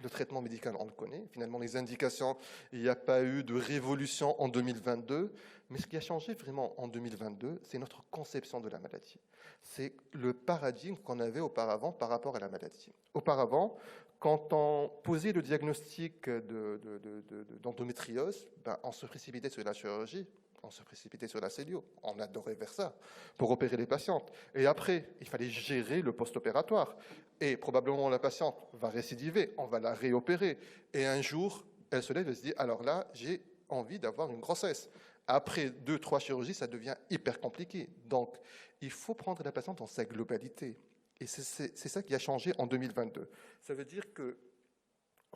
Le traitement médical, on le connaît. Finalement, les indications, il n'y a pas eu de révolution en 2022. Mais ce qui a changé vraiment en 2022, c'est notre conception de la maladie. C'est le paradigme qu'on avait auparavant par rapport à la maladie. Auparavant, quand on posait le diagnostic d'endométriose, on se précipitait sur la chirurgie. On se précipitait sur la cellule, on adorait vers ça, pour opérer les patientes. Et après, il fallait gérer le post-opératoire. Et probablement, la patiente va récidiver, on va la réopérer. Et un jour, elle se lève et se dit, alors là, j'ai envie d'avoir une grossesse. Après 2-3 chirurgies, ça devient hyper compliqué. Donc, il faut prendre la patiente dans sa globalité. Et c'est ça qui a changé en 2022. Ça veut dire que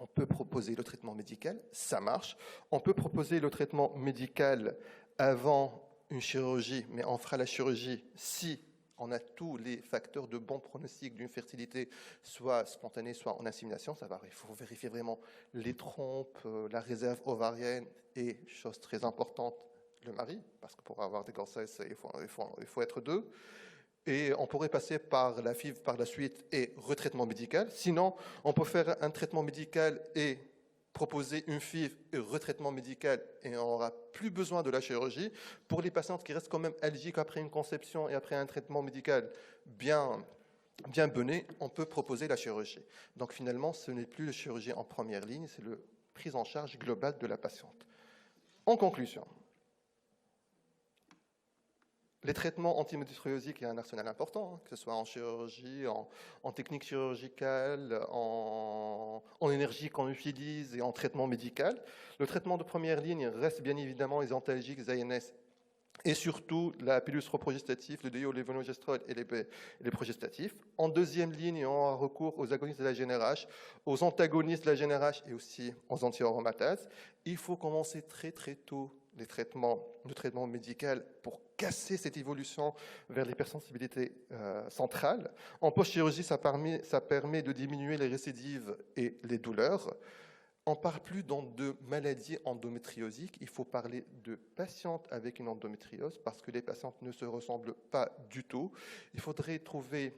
on peut proposer le traitement médical, ça marche. On peut proposer le traitement médical avant une chirurgie, mais on fera la chirurgie si on a tous les facteurs de bon pronostic d'une fertilité, soit spontanée, soit en insémination. Il faut vérifier vraiment les trompes, la réserve ovarienne et, chose très importante, le mari, parce que pour avoir des grossesses, il faut être deux. Et on pourrait passer par la FIV par la suite et retraitement médical. Sinon, on peut faire un traitement médical et proposer une FIV et retraitement médical et on n'aura plus besoin de la chirurgie. Pour les patientes qui restent quand même algiques après une conception et après un traitement médical bien mené, on peut proposer la chirurgie. Donc finalement, ce n'est plus la chirurgie en première ligne, c'est la prise en charge globale de la patiente. En conclusion, les traitements antiméditriosiques, il y a un arsenal important, que ce soit en chirurgie, en technique chirurgicale, en énergie qu'on utilise et en traitement médical. Le traitement de première ligne reste bien évidemment les antalgiques, les ANS, et surtout la pilule progestative, le DO, les lévonorgestrel et les progestatifs. En deuxième ligne, on a recours aux agonistes de la GnRH, aux antagonistes de la GnRH et aussi aux anti-aromatases. Il faut commencer très très tôt le traitement médical pour casser cette évolution vers l'hypersensibilité centrale. En post-chirurgie, ça permet de diminuer les récidives et les douleurs. On ne parle plus de maladies endométriosiques, il faut parler de patientes avec une endométriose parce que les patientes ne se ressemblent pas du tout. Il faudrait trouver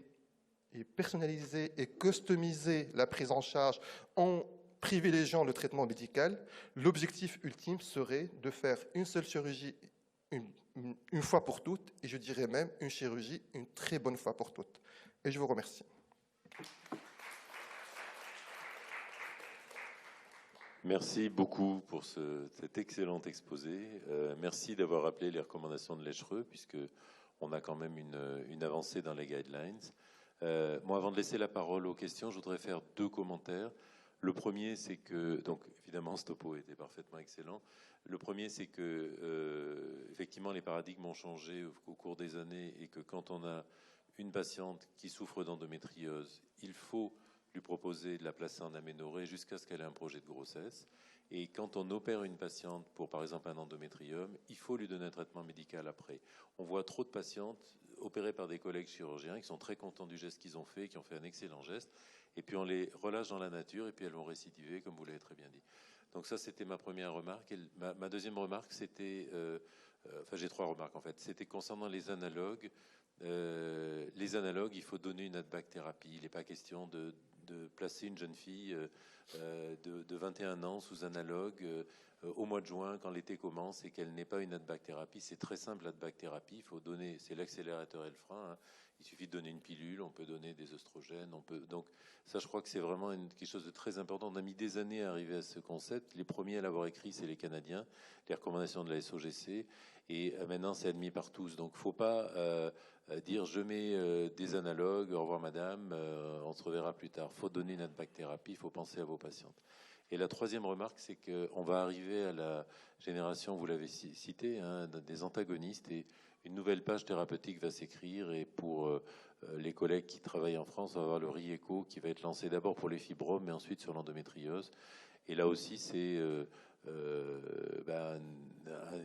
et personnaliser et customiser la prise en charge en privilégiant le traitement médical, l'objectif ultime serait de faire une seule chirurgie une fois pour toutes, et je dirais même une chirurgie une très bonne fois pour toutes. Et je vous remercie. Merci beaucoup pour cet excellent exposé. Merci d'avoir rappelé les recommandations de l'ECHRE, puisqu'on a quand même une avancée dans les guidelines. Moi, avant de laisser la parole aux questions, je voudrais faire 2 commentaires. Le premier, c'est que, donc évidemment, ce topo était parfaitement excellent. Le premier, c'est que, effectivement, les paradigmes ont changé au cours des années et que quand on a une patiente qui souffre d'endométriose, il faut lui proposer de la placer en aménorrhée jusqu'à ce qu'elle ait un projet de grossesse. Et quand on opère une patiente pour, par exemple, un endométrium, il faut lui donner un traitement médical après. On voit trop de patientes opérées par des collègues chirurgiens qui sont très contents du geste qu'ils ont fait, qui ont fait un excellent geste, et puis on les relâche dans la nature, et puis elles vont récidiver, comme vous l'avez très bien dit. Donc ça, c'était ma première remarque. Et ma deuxième remarque, c'était... enfin, j'ai 3 remarques, en fait. C'était concernant les analogues. Les analogues, il faut donner une ad-bac thérapie. Il n'est pas question de placer une jeune fille de 21 ans sous analogue au mois de juin, quand l'été commence, et qu'elle n'ait pas une ad-bac thérapie. C'est très simple, l'ad-bac thérapie. Il faut donner, c'est l'accélérateur et le frein. Hein. Il suffit de donner une pilule, on peut donner des oestrogènes, on peut. Donc ça, je crois que c'est vraiment quelque chose de très important. On a mis des années à arriver à ce concept. Les premiers à l'avoir écrit, c'est les Canadiens, les recommandations de la SOGC, et maintenant c'est admis par tous. Donc faut pas dire je mets des analogues, au revoir madame, on se reverra plus tard. Faut donner une ad-bac thérapie, il faut penser à vos patientes. Et la troisième remarque, c'est qu'on va arriver à la génération, vous l'avez cité, hein, des antagonistes, et une nouvelle page thérapeutique va s'écrire. Et pour les collègues qui travaillent en France, on va avoir le RIECO qui va être lancé d'abord pour les fibromes, mais ensuite sur l'endométriose. Et là aussi, c'est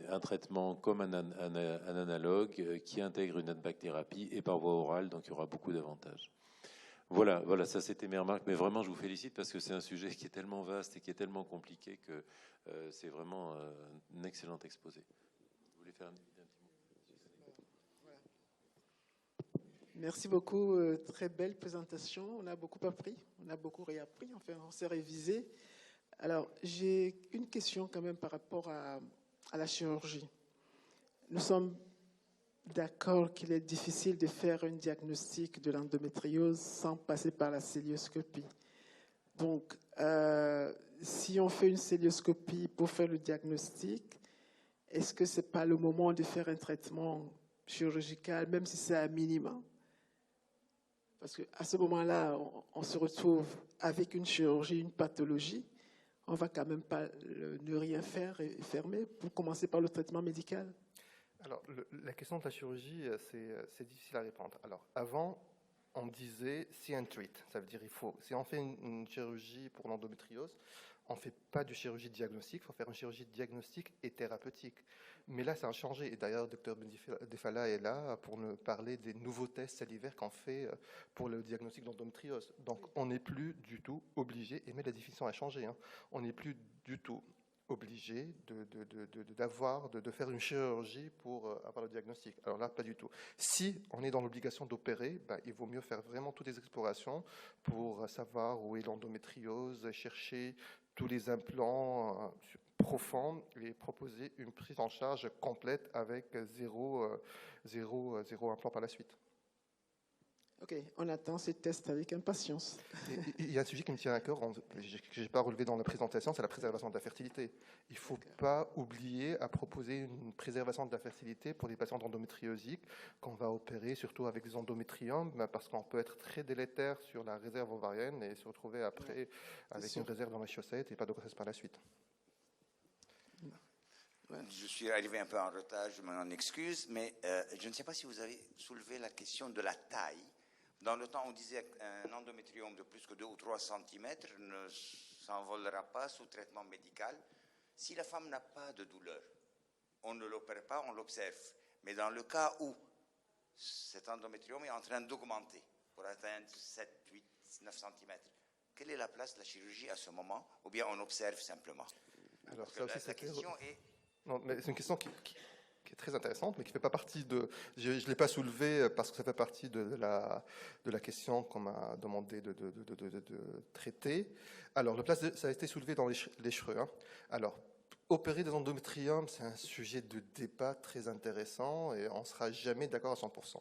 un traitement comme un analogue qui intègre une ad-bac thérapie et par voie orale, donc il y aura beaucoup d'avantages. Voilà, ça c'était mes remarques, mais vraiment je vous félicite parce que c'est un sujet qui est tellement vaste et qui est tellement compliqué que c'est vraiment un excellent exposé. Vous voulez faire un petit mot? Merci beaucoup, très belle présentation. On a beaucoup appris, on a beaucoup réappris, enfin on s'est révisé. Alors j'ai une question quand même par rapport à la chirurgie. Nous sommes d'accord qu'il est difficile de faire un diagnostic de l'endométriose sans passer par la cœlioscopie. Donc, si on fait une cœlioscopie pour faire le diagnostic, est-ce que ce n'est pas le moment de faire un traitement chirurgical, même si c'est à minima? Parce qu'à ce moment-là, on se retrouve avec une chirurgie, une pathologie. On ne va quand même pas ne rien faire et fermer pour commencer par le traitement médical. Alors, la question de la chirurgie, c'est difficile à répondre. Alors, avant, on disait see and treat. Ça veut dire si on fait une chirurgie pour l'endométriose, on ne fait pas de chirurgie diagnostique, il faut faire une chirurgie diagnostique et thérapeutique. Mais là, ça a changé. Et d'ailleurs, le Dr Defala est là pour nous parler des nouveaux tests salivaires qu'on fait pour le diagnostic d'endométriose. Donc, on n'est plus du tout obligé, et mais la définition a changé, hein, on n'est plus du tout obligé de faire une chirurgie pour avoir le diagnostic. Alors là, pas du tout. Si on est dans l'obligation d'opérer, il vaut mieux faire vraiment toutes les explorations pour savoir où est l'endométriose, chercher tous les implants profonds et proposer une prise en charge complète avec zéro implant par la suite. Ok, on attend ces tests avec impatience. Il y a un sujet qui me tient à cœur, que je n'ai pas relevé dans la présentation, c'est la préservation de la fertilité. Il ne faut pas oublier à proposer une préservation de la fertilité pour les patients endométriosiques qu'on va opérer, surtout avec des endométriomes, parce qu'on peut être très délétère sur la réserve ovarienne et se retrouver après avec une réserve dans la chaussette et pas de grossesse par la suite. Je suis arrivé un peu en retard, je m'en excuse, mais je ne sais pas si vous avez soulevé la question de la taille. Dans le temps, on disait qu'un endométriome de plus que 2 ou 3 cm ne s'envolera pas sous traitement médical. Si la femme n'a pas de douleur, on ne l'opère pas, on l'observe. Mais dans le cas où cet endométriome est en train d'augmenter pour atteindre 7, 8, 9 cm, quelle est la place de la chirurgie à ce moment? Ou bien on observe simplement? Alors, ça aussi, la question est... Non, mais c'est une question qui est est très intéressante, mais qui ne fait pas partie de... Je ne l'ai pas soulevée parce que ça fait partie de la question qu'on m'a demandé de traiter. Alors, ça a été soulevé dans les cheveux. Hein. Alors, opérer des endométriums, c'est un sujet de débat très intéressant et on ne sera jamais d'accord à 100%.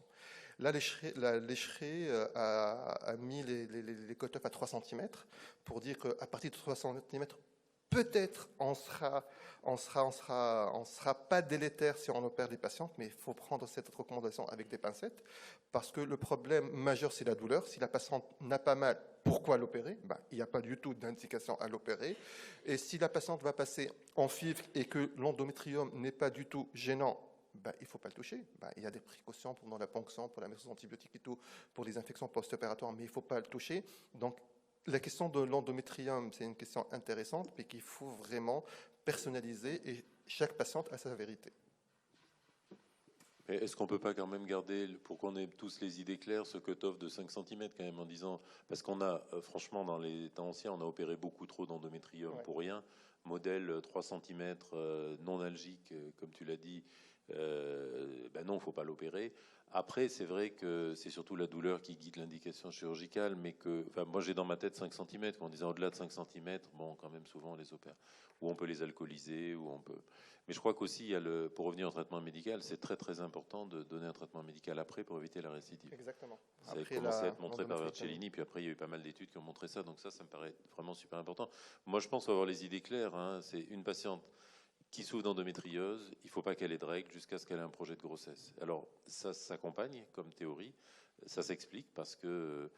Là, l'écheret a mis les cut-offs à 3 cm pour dire qu'à partir de 3 cm, peut-être on sera pas délétère si on opère les patientes, mais il faut prendre cette recommandation avec des pincettes parce que le problème majeur, c'est la douleur. Si la patiente n'a pas mal, pourquoi l'opérer? Il n'y a pas du tout d'indication à l'opérer. Et si la patiente va passer en FIV et que l'endométrium n'est pas du tout gênant, il ne faut pas le toucher. Il y a des précautions pendant la ponction, pour la méthode antibiotique et tout, pour les infections post-opératoires, mais il ne faut pas le toucher. Donc, la question de l'endométrium, c'est une question intéressante, mais qu'il faut vraiment personnaliser et chaque patiente a sa vérité. Mais est-ce qu'on ne peut pas quand même garder, pour qu'on ait tous les idées claires, ce cut-off de 5 cm quand même en disant, parce qu'on a, franchement, dans les temps anciens, on a opéré beaucoup trop d'endométrium pour rien. Modèle 3 cm non algique, comme tu l'as dit, non, il ne faut pas l'opérer. Après, c'est vrai que c'est surtout la douleur qui guide l'indication chirurgicale, mais moi j'ai dans ma tête 5 cm, quand on disait au-delà de 5 cm, bon, quand même souvent on les opère. Ou on peut les alcooliser, ou on peut... Mais je crois qu'aussi, pour revenir au traitement médical, c'est très très important de donner un traitement médical après pour éviter la récidive. Exactement. Ça a commencé à être montré par Vercellini, puis après il y a eu pas mal d'études qui ont montré ça, donc ça me paraît vraiment super important. Moi je pense avoir les idées claires, hein. C'est une patiente qui souffre d'endométriose, il ne faut pas qu'elle ait de règles jusqu'à ce qu'elle ait un projet de grossesse. Alors ça s'accompagne comme théorie, ça s'explique parce que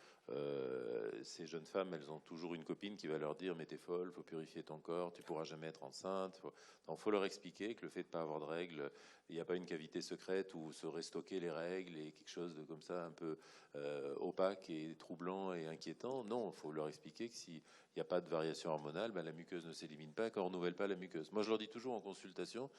ces jeunes femmes, elles ont toujours une copine qui va leur dire « mais t'es folle, faut purifier ton corps, tu pourras jamais être enceinte ». Donc faut leur expliquer que le fait de ne pas avoir de règles, il n'y a pas une cavité secrète où seraient stockées les règles et quelque chose de comme ça un peu opaque et troublant et inquiétant. Non, il faut leur expliquer que s'il n'y a pas de variation hormonale, la muqueuse ne s'élimine pas, qu'on ne renouvelle pas la muqueuse. Moi je leur dis toujours en consultation,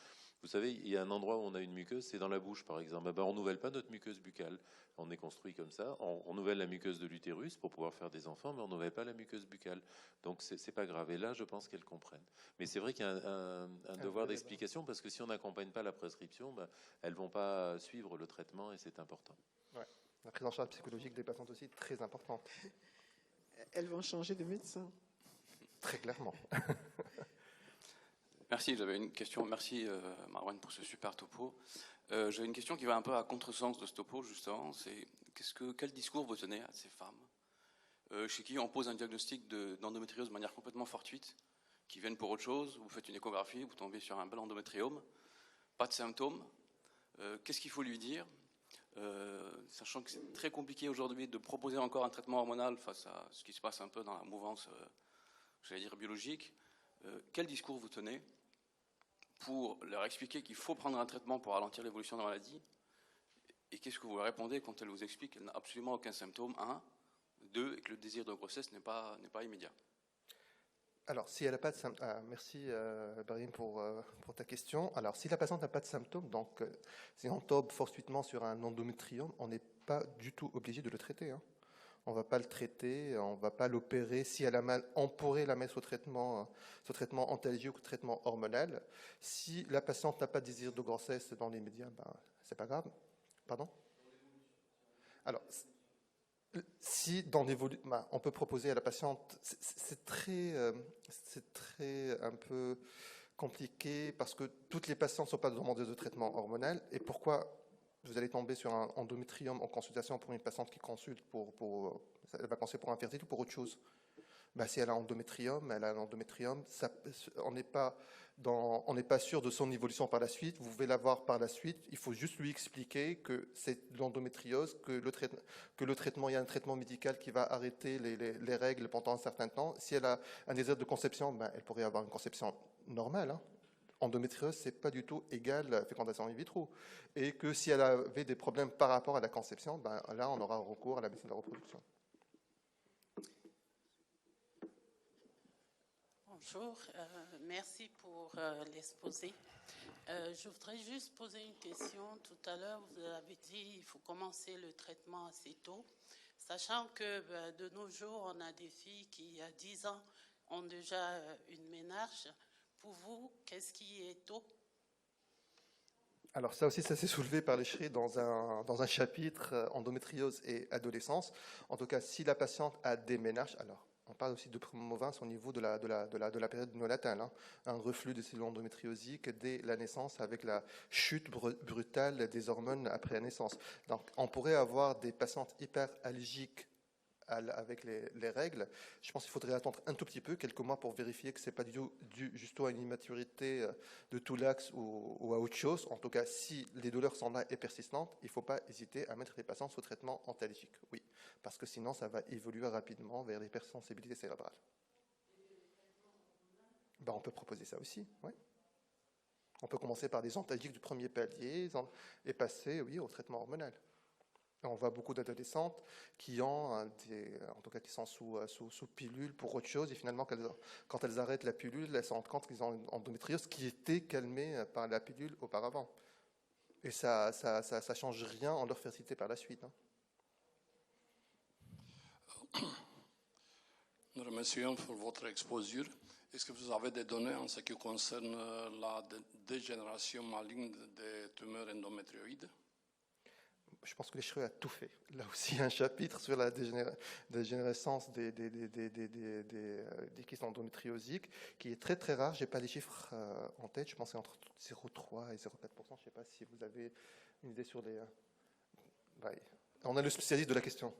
vous savez, il y a un endroit où on a une muqueuse, c'est dans la bouche par exemple. On ne renouvelle pas notre muqueuse buccale. On est construit comme ça. On renouvelle la muqueuse de l'utérus pour pouvoir faire des enfants, mais on ne renouvelle pas la muqueuse buccale. Donc c'est pas grave. Et là, je pense qu'elles comprennent. Mais c'est vrai qu'il y a un devoir d'explication parce que si on n'accompagne pas la prescription, elles vont pas suivre le traitement et c'est important. Ouais. La prise en charge psychologique des patientes aussi très importante. Elles vont changer de médecin. Très clairement. Merci, j'avais une question. Merci Marwan pour ce super topo. J'ai une question qui va un peu à contresens de ce topo, justement. C'est quel discours vous tenez à ces femmes chez qui on pose un diagnostic d'endométriose de manière complètement fortuite, qui viennent pour autre chose, vous faites une échographie, vous tombez sur un bel endométriome, pas de symptômes. Qu'est-ce qu'il faut lui dire sachant que c'est très compliqué aujourd'hui de proposer encore un traitement hormonal face à ce qui se passe un peu dans la mouvance, j'allais dire biologique. Quel discours vous tenez pour leur expliquer qu'il faut prendre un traitement pour ralentir l'évolution de la maladie? Et qu'est-ce que vous répondez quand elle vous explique qu'elle n'a absolument aucun symptôme, 1, 2, et que le désir de grossesse n'est pas immédiat? Alors, si elle n'a pas de symptômes, merci Brahim pour ta question. Alors, si la patiente n'a pas de symptômes, donc si on tombe fortuitement sur un endométriome, on n'est pas du tout obligé de le traiter. Hein. On ne va pas le traiter, on ne va pas l'opérer. Si elle a mal, on pourrait la mettre sous traitement antalgique ou traitement hormonal. Si la patiente n'a pas de désir de grossesse dans les médias, c'est pas grave. Pardon? Alors, si dans l'évolution, on peut proposer à la patiente, c'est très un peu compliqué parce que toutes les patientes ne sont pas demandeuses de traitement hormonal. Et pourquoi vous allez tomber sur un endométrium en consultation pour une patiente qui consulte elle va consulter pour infertilité ou pour autre chose? Si elle a un endométrium, on n'est pas sûr de son évolution par la suite. Vous pouvez l'avoir par la suite. Il faut juste lui expliquer que c'est de l'endométriose, que le traitement, il y a un traitement médical qui va arrêter les règles pendant un certain temps. Si elle a un désir de conception, elle pourrait avoir une conception normale. Hein. Endométriose, c'est pas du tout égal à fécondation in vitro. Et que si elle avait des problèmes par rapport à la conception, là, on aura recours à la médecine de la reproduction. Bonjour, merci pour l'exposé. Je voudrais juste poser une question. Tout à l'heure, vous avez dit qu'il faut commencer le traitement assez tôt, sachant que de nos jours, on a des filles qui, à 10 ans, ont déjà une ménarche. Pour vous, qu'est-ce qui est tôt? Alors ça aussi, ça s'est soulevé par les chéris dans un chapitre endométriose et adolescence. En tout cas, si la patiente a des ménages, alors on parle aussi de promovance au niveau de la période néonatale, hein, un reflux de cellules endométriosiques dès la naissance avec la chute brutale des hormones après la naissance. Donc on pourrait avoir des patientes hyperallergiques avec les règles. Je pense qu'il faudrait attendre un tout petit peu, quelques mois, pour vérifier que ce n'est pas dû juste à une immaturité de tout l'axe ou à autre chose. En tout cas, si les douleurs sont là et persistantes, il ne faut pas hésiter à mettre les patients sous traitement antalgique. Oui, parce que sinon, ça va évoluer rapidement vers l'hypersensibilité cérébrale. Ben, on peut proposer ça aussi, oui. On peut commencer par des antalgiques du premier palier et passer, oui, au traitement hormonal. On voit beaucoup d'adolescentes qui en tout cas qui sont sous pilule pour autre chose, et finalement, quand elles arrêtent la pilule, elles se rendent compte qu'ils ont une endométriose qui était calmée par la pilule auparavant. Et ça change rien en leur fertilité par la suite. Hein. Nous remercions pour votre exposure. Est-ce que vous avez des données en ce qui concerne la dégénération maligne des tumeurs endométrioïdes? Je pense que les cheveux a tout fait. Là aussi, un chapitre sur la dégénérescence des kystes endométriosiques, qui est très très rare. Je n'ai pas les chiffres en tête. Je pense que c'est entre 0,3 et 0,4%. Je ne sais pas si vous avez une idée sur les... On a le spécialiste de la question.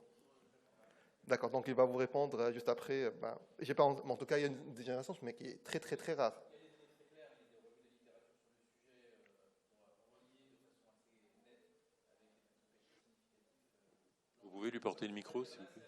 D'accord, donc il va vous répondre juste après. J'ai pas, en tout cas, il y a une dégénérescence, mais qui est très très très rare. Vous pouvez lui porter le micro, s'il vous plaît.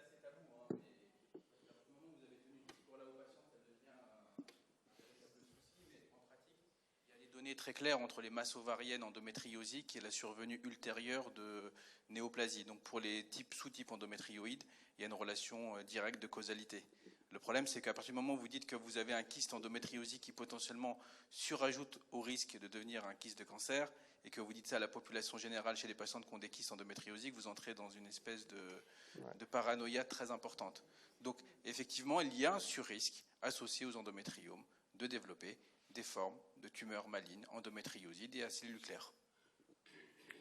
Très clair entre les masses ovariennes endométriosiques et la survenue ultérieure de néoplasie. Donc pour les sous-types endométrioïdes, il y a une relation directe de causalité. Le problème, c'est qu'à partir du moment où vous dites que vous avez un kyste endométriosique qui potentiellement surajoute au risque de devenir un kyste de cancer, et que vous dites ça à la population générale chez les patientes qui ont des kystes endométriosiques, vous entrez dans une espèce de paranoïa très importante. Donc effectivement, il y a un surrisque associé aux endométriomes de développer des formes de tumeurs malignes, endométriosides et à cellules claires.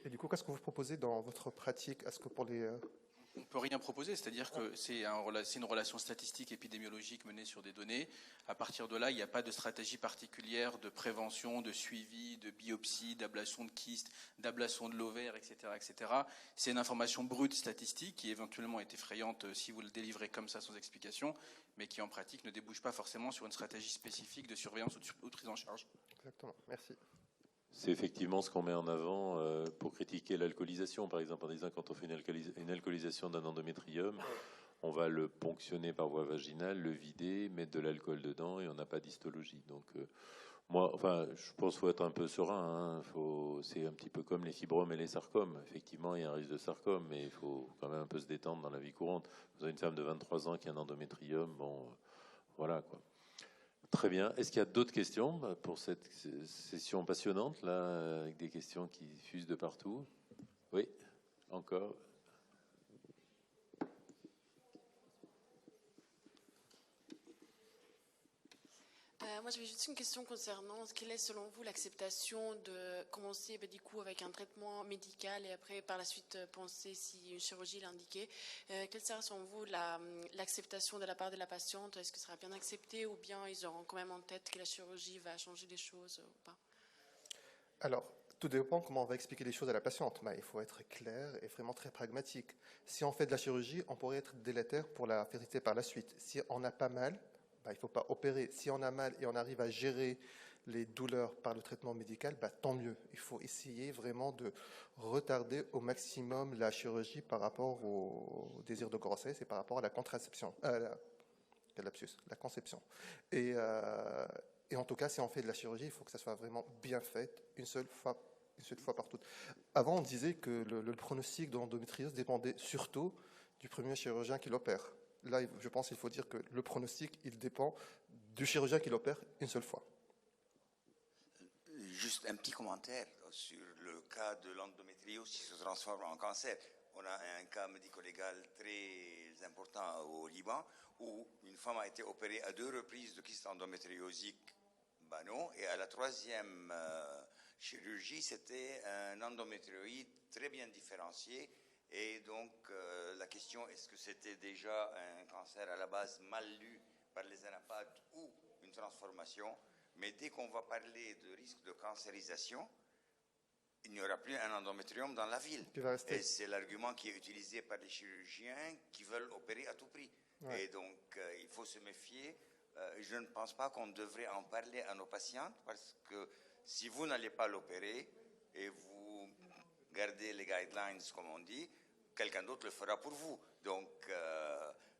Et du coup, qu'est-ce que vous proposez dans votre pratique? Est-ce que pour les... On ne peut rien proposer, c'est-à-dire que c'est une relation statistique épidémiologique menée sur des données. À partir de là, il n'y a pas de stratégie particulière de prévention, de suivi, de biopsie, d'ablation de kyste, d'ablation de l'ovaire, etc., etc. C'est une information brute statistique qui éventuellement est effrayante si vous le délivrez comme ça sans explication, mais qui en pratique ne débouche pas forcément sur une stratégie spécifique de surveillance ou de prise en charge. Exactement, merci. C'est effectivement ce qu'on met en avant pour critiquer l'alcoolisation, par exemple, en disant quand on fait une alcoolisation d'un endométrium, on va le ponctionner par voie vaginale, le vider, mettre de l'alcool dedans et on n'a pas d'histologie. Donc moi, enfin, je pense qu'il faut être un peu serein. Hein. C'est un petit peu comme les fibromes et les sarcomes. Effectivement, il y a un risque de sarcome, mais il faut quand même un peu se détendre dans la vie courante. Vous avez une femme de 23 ans qui a un endométrium, bon, voilà quoi. Très bien. Est-ce qu'il y a d'autres questions pour cette session passionnante, là, avec des questions qui fusent de partout? Oui, encore. Moi, j'avais juste une question concernant quelle est, selon vous, l'acceptation de commencer du coup avec un traitement médical et après, par la suite, penser si une chirurgie est indiquée. Quelle sera, selon vous, l'acceptation de la part de la patiente? Est-ce que ça sera bien accepté ou bien ils auront quand même en tête que la chirurgie va changer les choses ou pas? Alors, tout dépend comment on va expliquer les choses à la patiente. Il faut être clair et vraiment très pragmatique. Si on fait de la chirurgie, on pourrait être délétère pour la fertilité par la suite. Si on n'a pas mal, il ne faut pas opérer. Si on a mal et on arrive à gérer les douleurs par le traitement médical, tant mieux. Il faut essayer vraiment de retarder au maximum la chirurgie par rapport au désir de grossesse et par rapport à la contraception, la conception. Et en tout cas, si on fait de la chirurgie, il faut que ça soit vraiment bien fait, une seule fois par toutes. Avant, on disait que le pronostic de l'endométriose dépendait surtout du premier chirurgien qui l'opère. Là, je pense qu'il faut dire que le pronostic, il dépend du chirurgien qui l'opère une seule fois. Juste un petit commentaire sur le cas de l'endométriose qui se transforme en cancer. On a un cas médico-légal très important au Liban où une femme a été opérée à 2 reprises de kyste endométriosique banaux et à la 3e chirurgie, c'était un endométrioïde très bien différencié. Et donc, la question, est-ce que c'était déjà un cancer à la base mal lu par les anapathes ou une transformation? Mais dès qu'on va parler de risque de cancérisation, il n'y aura plus un endométrium dans la ville. Et c'est l'argument qui est utilisé par les chirurgiens qui veulent opérer à tout prix. Ouais. Et donc, il faut se méfier. Je ne pense pas qu'on devrait en parler à nos patientes parce que si vous n'allez pas l'opérer et vous gardez les guidelines, comme on dit, quelqu'un d'autre le fera pour vous. Donc,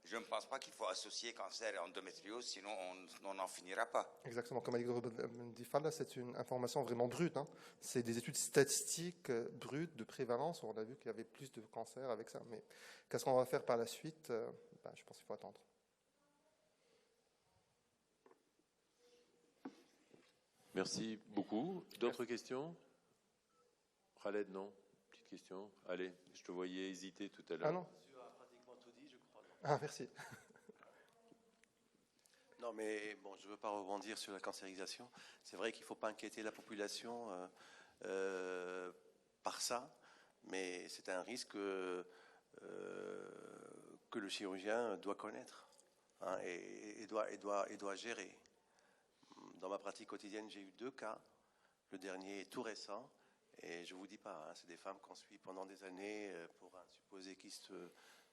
je ne pense pas qu'il faut associer cancer et endométriose, sinon on n'en finira pas. Exactement, comme Alexandre dit, là, c'est une information vraiment brute. Hein. C'est des études statistiques brutes de prévalence. On a vu qu'il y avait plus de cancer avec ça. Mais qu'est-ce qu'on va faire par la suite? Je pense qu'il faut attendre. Merci beaucoup. D'autres questions? Khaled, non? Petite question. Allez, je te voyais hésiter tout à l'heure. Ah non. Monsieur a pratiquement tout dit, je crois. Ah, merci. Non, mais bon, je ne veux pas rebondir sur la cancérisation. C'est vrai qu'il ne faut pas inquiéter la population par ça, mais c'est un risque que le chirurgien doit connaître, hein, et doit gérer. Dans ma pratique quotidienne, j'ai eu 2 cas. Le dernier est tout récent. Et je ne vous dis pas, hein, c'est des femmes qu'on suit pendant des années pour un supposé kyste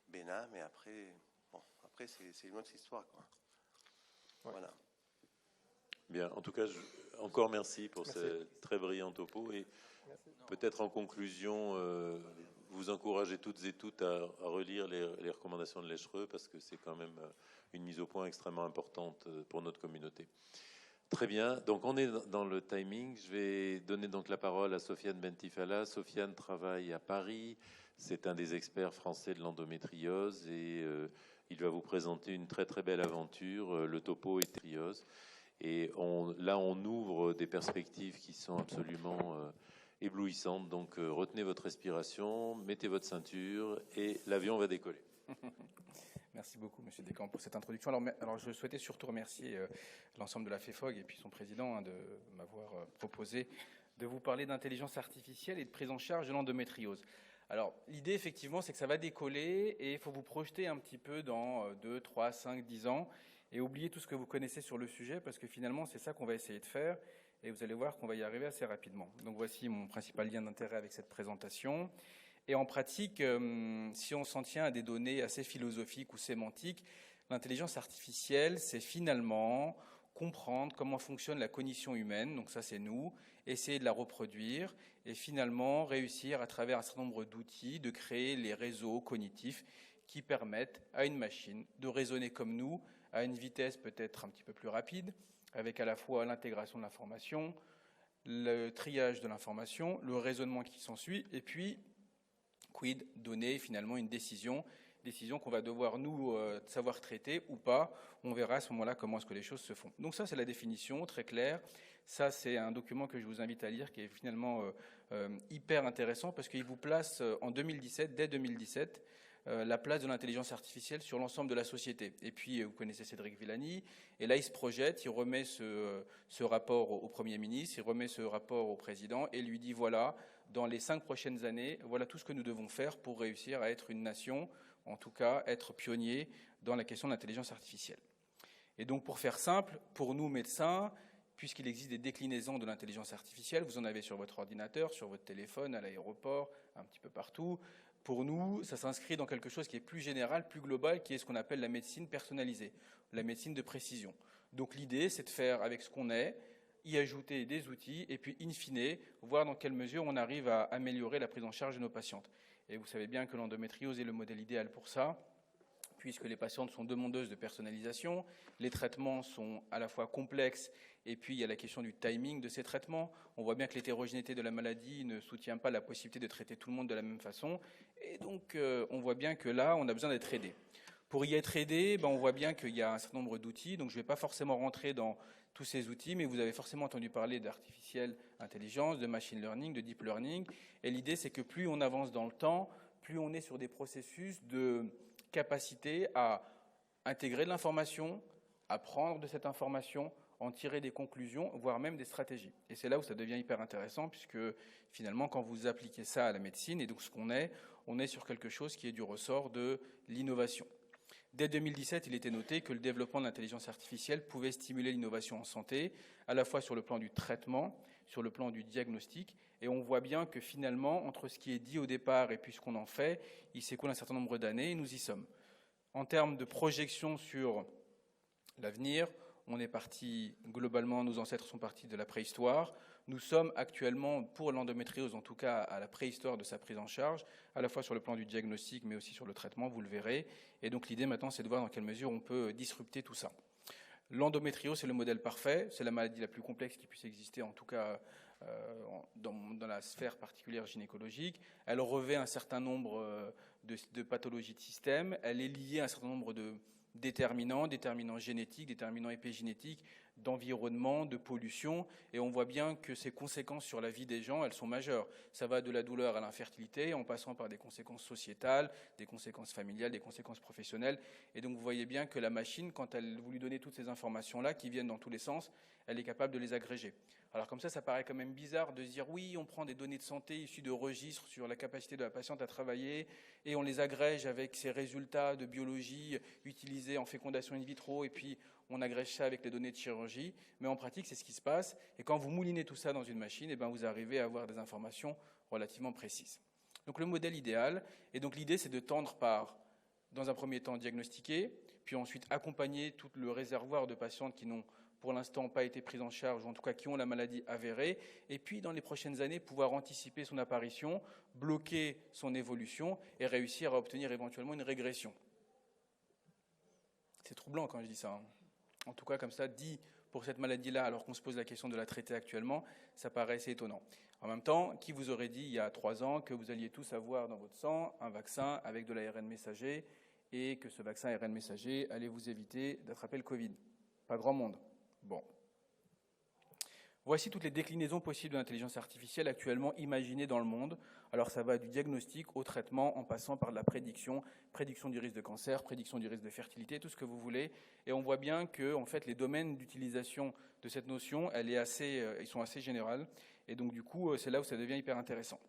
bénin, mais après c'est une autre histoire, quoi. Ouais. Voilà. Bien, en tout cas, encore merci pour ce très brillant topo. Et peut-être en conclusion, vous encouragez toutes et toutes à relire les recommandations de l'Echereux, parce que c'est quand même une mise au point extrêmement importante pour notre communauté. Très bien, donc on est dans le timing. Je vais donner donc la parole à Sofiane Bentifala. Sofiane travaille à Paris, c'est un des experts français de l'endométriose et il va vous présenter une très très belle aventure, le topo endométriose. Et là on ouvre des perspectives qui sont absolument éblouissantes. Donc retenez votre respiration, mettez votre ceinture et l'avion va décoller. Merci beaucoup, Monsieur Descamps, pour cette introduction. Alors je souhaitais surtout remercier l'ensemble de la FEFOG et puis son président de m'avoir proposé de vous parler d'intelligence artificielle et de prise en charge de l'endométriose. Alors, l'idée, effectivement, c'est que ça va décoller et il faut vous projeter un petit peu dans 2, 3, 5, 10 ans et oublier tout ce que vous connaissez sur le sujet parce que finalement, c'est ça qu'on va essayer de faire et vous allez voir qu'on va y arriver assez rapidement. Donc, voici mon principal lien d'intérêt avec cette présentation. Et en pratique, si on s'en tient à des données assez philosophiques ou sémantiques, l'intelligence artificielle, c'est finalement comprendre comment fonctionne la cognition humaine, donc ça c'est nous, essayer de la reproduire et finalement réussir à travers un certain nombre d'outils de créer les réseaux cognitifs qui permettent à une machine de raisonner comme nous, à une vitesse peut-être un petit peu plus rapide, avec à la fois l'intégration de l'information, le triage de l'information, le raisonnement qui s'ensuit, et puis quid, donner finalement une décision qu'on va devoir nous savoir traiter ou pas. On verra à ce moment-là comment est-ce que les choses se font. Donc ça, c'est la définition, très claire. Ça, c'est un document que je vous invite à lire qui est finalement hyper intéressant parce qu'il vous place en 2017, dès 2017, la place de l'intelligence artificielle sur l'ensemble de la société. Et puis, vous connaissez Cédric Villani, et là, il se projette, il remet ce rapport au Premier ministre, il remet ce rapport au Président, et lui dit, voilà, dans les 5 prochaines années, voilà tout ce que nous devons faire pour réussir à être une nation, en tout cas, être pionnier dans la question de l'intelligence artificielle. Et donc, pour faire simple, pour nous, médecins, puisqu'il existe des déclinaisons de l'intelligence artificielle, vous en avez sur votre ordinateur, sur votre téléphone, à l'aéroport, un petit peu partout. Pour nous, ça s'inscrit dans quelque chose qui est plus général, plus global, qui est ce qu'on appelle la médecine personnalisée, la médecine de précision. Donc l'idée, c'est de faire avec ce qu'on est, y ajouter des outils, et puis, in fine, voir dans quelle mesure on arrive à améliorer la prise en charge de nos patientes. Et vous savez bien que l'endométriose est le modèle idéal pour ça, puisque les patientes sont demandeuses de personnalisation, les traitements sont à la fois complexes, et puis il y a la question du timing de ces traitements. On voit bien que l'hétérogénéité de la maladie ne soutient pas la possibilité de traiter tout le monde de la même façon, et donc on voit bien que là, on a besoin d'être aidé. Pour y être aidé, on voit bien qu'il y a un certain nombre d'outils, donc je ne vais pas forcément rentrer dans tous ces outils, mais vous avez forcément entendu parler d'artificielle intelligence, de machine learning, de deep learning, et l'idée c'est que plus on avance dans le temps, plus on est sur des processus de capacité à intégrer de l'information, à prendre de cette information, en tirer des conclusions, voire même des stratégies. Et c'est là où ça devient hyper intéressant, puisque finalement, quand vous appliquez ça à la médecine, et donc ce qu'on est, on est sur quelque chose qui est du ressort de l'innovation. Dès 2017, il était noté que le développement de l'intelligence artificielle pouvait stimuler l'innovation en santé, à la fois sur le plan du traitement, sur le plan du diagnostic, et on voit bien que finalement, entre ce qui est dit au départ et puis ce qu'on en fait, il s'écoule un certain nombre d'années et nous y sommes. En termes de projection sur l'avenir, on est parti, globalement, nos ancêtres sont partis de la préhistoire. Nous sommes actuellement, pour l'endométriose, en tout cas à la préhistoire de sa prise en charge, à la fois sur le plan du diagnostic, mais aussi sur le traitement, vous le verrez. Et donc l'idée maintenant, c'est de voir dans quelle mesure on peut disrupter tout ça. L'endométriose, c'est le modèle parfait, c'est la maladie la plus complexe qui puisse exister, en tout cas dans la sphère particulière gynécologique. Elle revêt un certain nombre de pathologies de système, elle est liée à un certain nombre de déterminants génétiques, déterminants épigénétiques, d'environnement, de pollution, et on voit bien que ces conséquences sur la vie des gens, elles sont majeures. Ça va de la douleur à l'infertilité, en passant par des conséquences sociétales, des conséquences familiales, des conséquences professionnelles, et donc vous voyez bien que la machine, quand vous lui donnez toutes ces informations-là, qui viennent dans tous les sens, elle est capable de les agréger. Alors comme ça paraît quand même bizarre de se dire oui, on prend des données de santé issues de registres sur la capacité de la patiente à travailler et on les agrège avec ses résultats de biologie utilisés en fécondation in vitro et puis on agrège ça avec les données de chirurgie. Mais en pratique, c'est ce qui se passe. Et quand vous moulinez tout ça dans une machine, vous arrivez à avoir des informations relativement précises. Donc le modèle idéal, et donc l'idée c'est de tendre par, dans un premier temps, diagnostiquer, puis ensuite accompagner tout le réservoir de patientes qui n'ont pour l'instant pas été prises en charge, ou en tout cas qui ont la maladie avérée, et puis dans les prochaines années pouvoir anticiper son apparition, bloquer son évolution et réussir à obtenir éventuellement une régression. C'est troublant quand je dis ça. Hein. En tout cas, comme ça, dit pour cette maladie-là, alors qu'on se pose la question de la traiter actuellement, ça paraît assez étonnant. En même temps, qui vous aurait dit il y a 3 ans que vous alliez tous avoir dans votre sang un vaccin avec de l'ARN messager et que ce vaccin ARN messager allait vous éviter d'attraper le Covid? Pas grand monde. Bon. Voici toutes les déclinaisons possibles de l'intelligence artificielle actuellement imaginées dans le monde. Alors ça va du diagnostic au traitement en passant par la prédiction du risque de cancer, prédiction du risque de fertilité, tout ce que vous voulez. Et on voit bien que en fait, les domaines d'utilisation de cette notion, ils sont assez généraux. Et donc du coup, c'est là où ça devient hyper intéressant.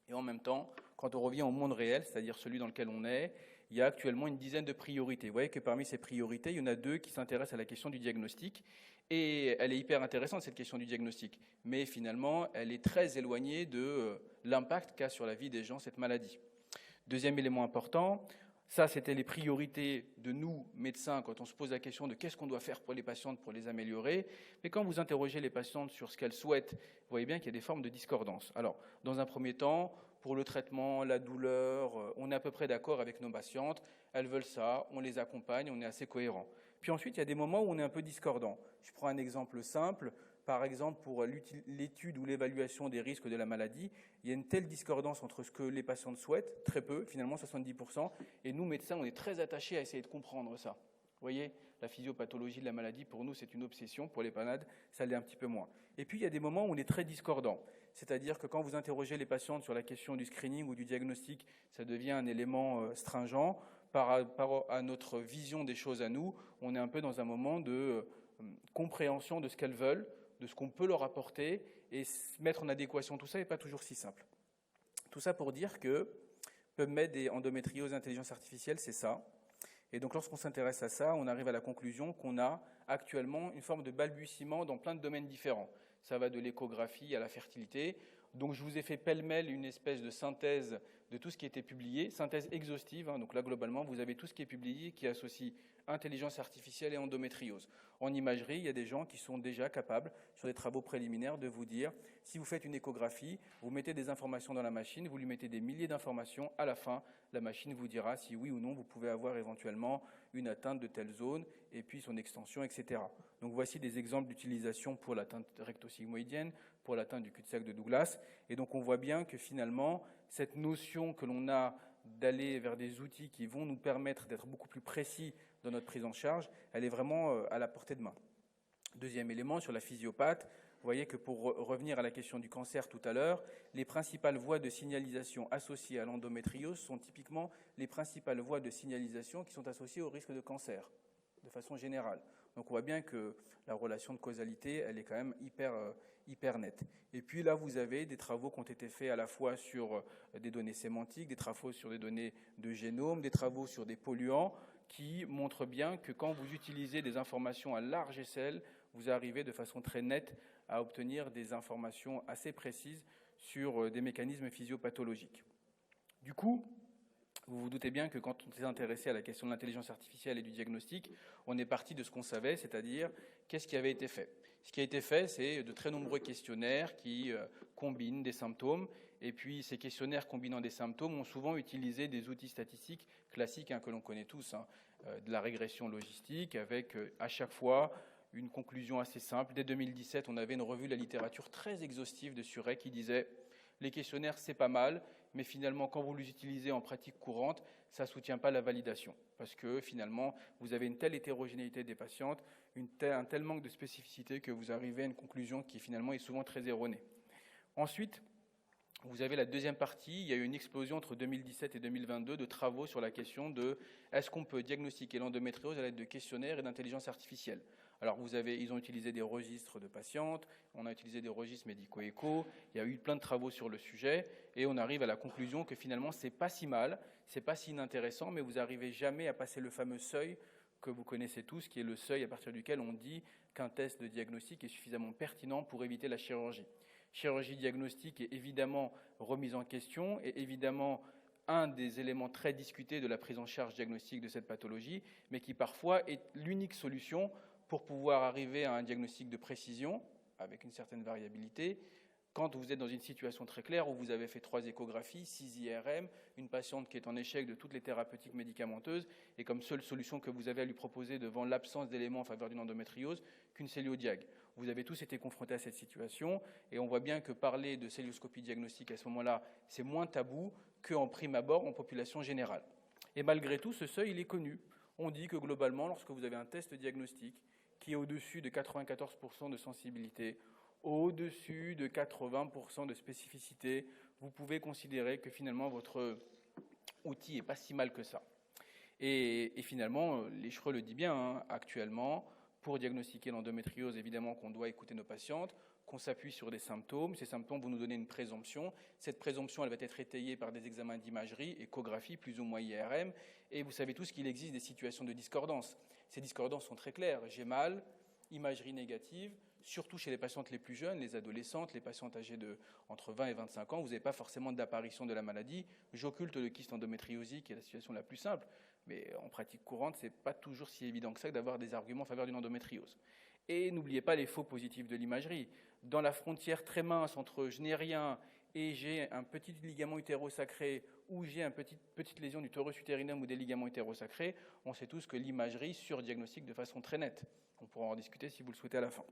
Et en même temps, quand on revient au monde réel, c'est-à-dire celui dans lequel on est, il y a actuellement une dizaine de priorités. Vous voyez que parmi ces priorités, il y en a 2 qui s'intéressent à la question du diagnostic. Et elle est hyper intéressante, cette question du diagnostic. Mais finalement, elle est très éloignée de l'impact qu'a sur la vie des gens cette maladie. Deuxième élément important, ça c'était les priorités de nous, médecins, quand on se pose la question de qu'est-ce qu'on doit faire pour les patientes pour les améliorer. Mais quand vous interrogez les patientes sur ce qu'elles souhaitent, vous voyez bien qu'il y a des formes de discordance. Alors, dans un premier temps, pour le traitement, la douleur, on est à peu près d'accord avec nos patientes, elles veulent ça, on les accompagne, on est assez cohérent. Puis ensuite, il y a des moments où on est un peu discordant. Je prends un exemple simple. Par exemple, pour l'étude ou l'évaluation des risques de la maladie, il y a une telle discordance entre ce que les patientes souhaitent, très peu, finalement 70%, et nous, médecins, on est très attachés à essayer de comprendre ça. Vous voyez, la physiopathologie de la maladie, pour nous, c'est une obsession. Pour les panades, ça l'est un petit peu moins. Et puis, il y a des moments où on est très discordant. C'est-à-dire que quand vous interrogez les patientes sur la question du screening ou du diagnostic, ça devient un élément stringent. Par rapport à notre vision des choses à nous, on est un peu dans un moment de compréhension de ce qu'elles veulent, de ce qu'on peut leur apporter, et mettre en adéquation tout ça n'est pas toujours si simple. Tout ça pour dire que PubMed et endométriose intelligence artificielle, c'est ça. Et donc lorsqu'on s'intéresse à ça, on arrive à la conclusion qu'on a actuellement une forme de balbutiement dans plein de domaines différents. Ça va de l'échographie à la fertilité. Donc je vous ai fait pêle-mêle une espèce de synthèse de tout ce qui a été publié, synthèse exhaustive. Donc là, globalement, vous avez tout ce qui est publié qui associe intelligence artificielle et endométriose. En imagerie, il y a des gens qui sont déjà capables, sur des travaux préliminaires, de vous dire, si vous faites une échographie, vous mettez des informations dans la machine, vous lui mettez des milliers d'informations, à la fin, la machine vous dira si oui ou non vous pouvez avoir éventuellement une atteinte de telle zone, et puis son extension, etc. Donc voici des exemples d'utilisation pour l'atteinte recto-sigmoïdienne, pour l'atteinte du cul-de-sac de Douglas, et donc on voit bien que finalement, cette notion que l'on a d'aller vers des outils qui vont nous permettre d'être beaucoup plus précis dans notre prise en charge, elle est vraiment à la portée de main. Deuxième élément, sur la physiopathe, vous voyez que pour revenir à la question du cancer tout à l'heure, les principales voies de signalisation associées à l'endométriose sont typiquement les principales voies de signalisation qui sont associées au risque de cancer, de façon générale. Donc on voit bien que la relation de causalité, elle est quand même hyper nette. Et puis là, vous avez des travaux qui ont été faits à la fois sur des données sémantiques, des travaux sur des données de génome, des travaux sur des polluants, qui montrent bien que quand vous utilisez des informations à large échelle, vous arrivez de façon très nette à obtenir des informations assez précises sur des mécanismes physiopathologiques. Du coup, vous vous doutez bien que quand on s'est intéressé à la question de l'intelligence artificielle et du diagnostic, on est parti de ce qu'on savait, c'est-à-dire qu'est-ce qui avait été fait. Ce qui a été fait, c'est de très nombreux questionnaires qui combinent des symptômes, et puis ces questionnaires combinant des symptômes ont souvent utilisé des outils statistiques classiques que l'on connaît tous, de la régression logistique, avec à chaque fois une conclusion assez simple. Dès 2017, on avait une revue de la littérature très exhaustive de Suret qui disait « les questionnaires, c'est pas mal, mais finalement, quand vous les utilisez en pratique courante, ça ne soutient pas la validation. Parce que finalement, vous avez une telle hétérogénéité des patientes, un tel manque de spécificité que vous arrivez à une conclusion qui finalement est souvent très erronée. » Ensuite, vous avez la deuxième partie. Il y a eu une explosion entre 2017 et 2022 de travaux sur la question de est-ce qu'on peut diagnostiquer l'endométriose à l'aide de questionnaires et d'intelligence artificielle. Alors, ils ont utilisé des registres de patientes, on a utilisé des registres médico-éco, il y a eu plein de travaux sur le sujet, et on arrive à la conclusion que finalement, c'est pas si mal, c'est pas si inintéressant, mais vous n'arrivez jamais à passer le fameux seuil que vous connaissez tous, qui est le seuil à partir duquel on dit qu'un test de diagnostic est suffisamment pertinent pour éviter la chirurgie. Chirurgie diagnostique est évidemment remise en question, et évidemment un des éléments très discutés de la prise en charge diagnostique de cette pathologie, mais qui parfois est l'unique solution pour pouvoir arriver à un diagnostic de précision, avec une certaine variabilité, quand vous êtes dans une situation très claire où vous avez fait 3 échographies, 6 IRM, une patiente qui est en échec de toutes les thérapeutiques médicamenteuses, et comme seule solution que vous avez à lui proposer devant l'absence d'éléments en faveur d'une endométriose, qu'une céliodiag. Vous avez tous été confrontés à cette situation, et on voit bien que parler de célioscopie diagnostique à ce moment-là, c'est moins tabou qu'en prime abord en population générale. Et malgré tout, ce seuil, il est connu. On dit que globalement, lorsque vous avez un test diagnostique, qui est au-dessus de 94% de sensibilité, au-dessus de 80% de spécificité, vous pouvez considérer que finalement votre outil n'est pas si mal que ça. Et finalement, l'ECHRE le dit bien, actuellement, pour diagnostiquer l'endométriose, évidemment qu'on doit écouter nos patientes, qu'on s'appuie sur des symptômes. Ces symptômes vont nous donner une présomption. Cette présomption, elle va être étayée par des examens d'imagerie, échographie, plus ou moins IRM. Et vous savez tous qu'il existe des situations de discordance. Ces discordances sont très claires. J'ai mal, imagerie négative, surtout chez les patientes les plus jeunes, les adolescentes, les patientes âgées de entre 20 et 25 ans, vous n'avez pas forcément d'apparition de la maladie. J'occulte le kyste endométriosique, qui est la situation la plus simple, mais en pratique courante, ce n'est pas toujours si évident que ça d'avoir des arguments en faveur d'une endométriose. Et n'oubliez pas les faux positifs de l'imagerie. Dans la frontière très mince entre je n'ai rien et j'ai un petit ligament utérosacré ou j'ai une petite lésion du torus utérinum ou des ligaments utérosacrés, on sait tous que l'imagerie surdiagnostique de façon très nette. On pourra en discuter si vous le souhaitez à la fin.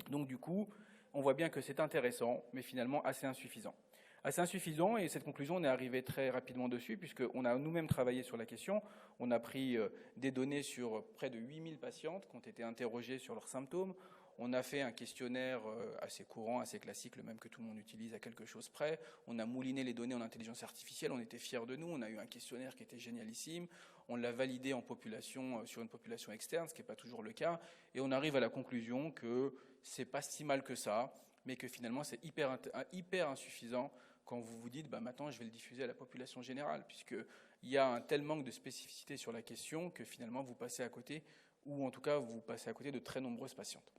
Donc du coup, on voit bien que c'est intéressant, mais finalement assez insuffisant. Assez insuffisant, et cette conclusion, on est arrivé très rapidement dessus, puisqu'on a nous-mêmes travaillé sur la question. On a pris des données sur près de 8000 patientes qui ont été interrogées sur leurs symptômes. On a fait un questionnaire assez courant, assez classique, le même que tout le monde utilise à quelque chose près. On a mouliné les données en intelligence artificielle, on était fiers de nous. On a eu un questionnaire qui était génialissime. On l'a validé en population, sur une population externe, ce qui n'est pas toujours le cas. Et on arrive à la conclusion que c'est pas si mal que ça, mais que finalement c'est hyper insuffisant quand vous vous dites maintenant je vais le diffuser à la population générale, puisqu'il y a un tel manque de spécificité sur la question que finalement vous passez à côté, ou en tout cas vous passez à côté de très nombreuses patientes.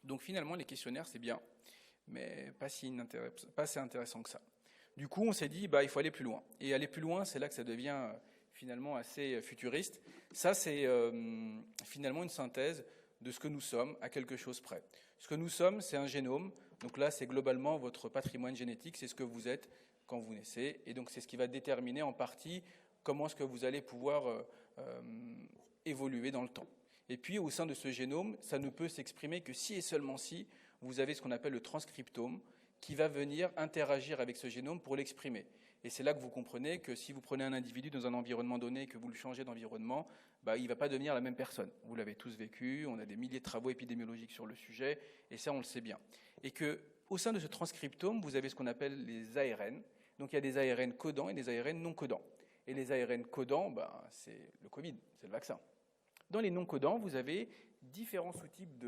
Donc finalement les questionnaires c'est bien, mais pas si intéressant que ça. Du coup on s'est dit il faut aller plus loin. Et aller plus loin, c'est là que ça devient finalement assez futuriste. Ça c'est finalement une synthèse de ce que nous sommes à quelque chose près. Ce que nous sommes, c'est un génome. Donc là, c'est globalement votre patrimoine génétique, c'est ce que vous êtes quand vous naissez. Et donc, c'est ce qui va déterminer en partie comment est-ce que vous allez pouvoir évoluer dans le temps. Et puis, au sein de ce génome, ça ne peut s'exprimer que si et seulement si vous avez ce qu'on appelle le transcriptome qui va venir interagir avec ce génome pour l'exprimer. Et c'est là que vous comprenez que si vous prenez un individu dans un environnement donné et que vous le changez d'environnement, il ne va pas devenir la même personne. Vous l'avez tous vécu, on a des milliers de travaux épidémiologiques sur le sujet, et ça on le sait bien. Et qu'au sein de ce transcriptome, vous avez ce qu'on appelle les ARN. Donc il y a des ARN codants et des ARN non codants. Et les ARN codants, c'est le Covid, c'est le vaccin. Dans les non-codants, vous avez différents sous-types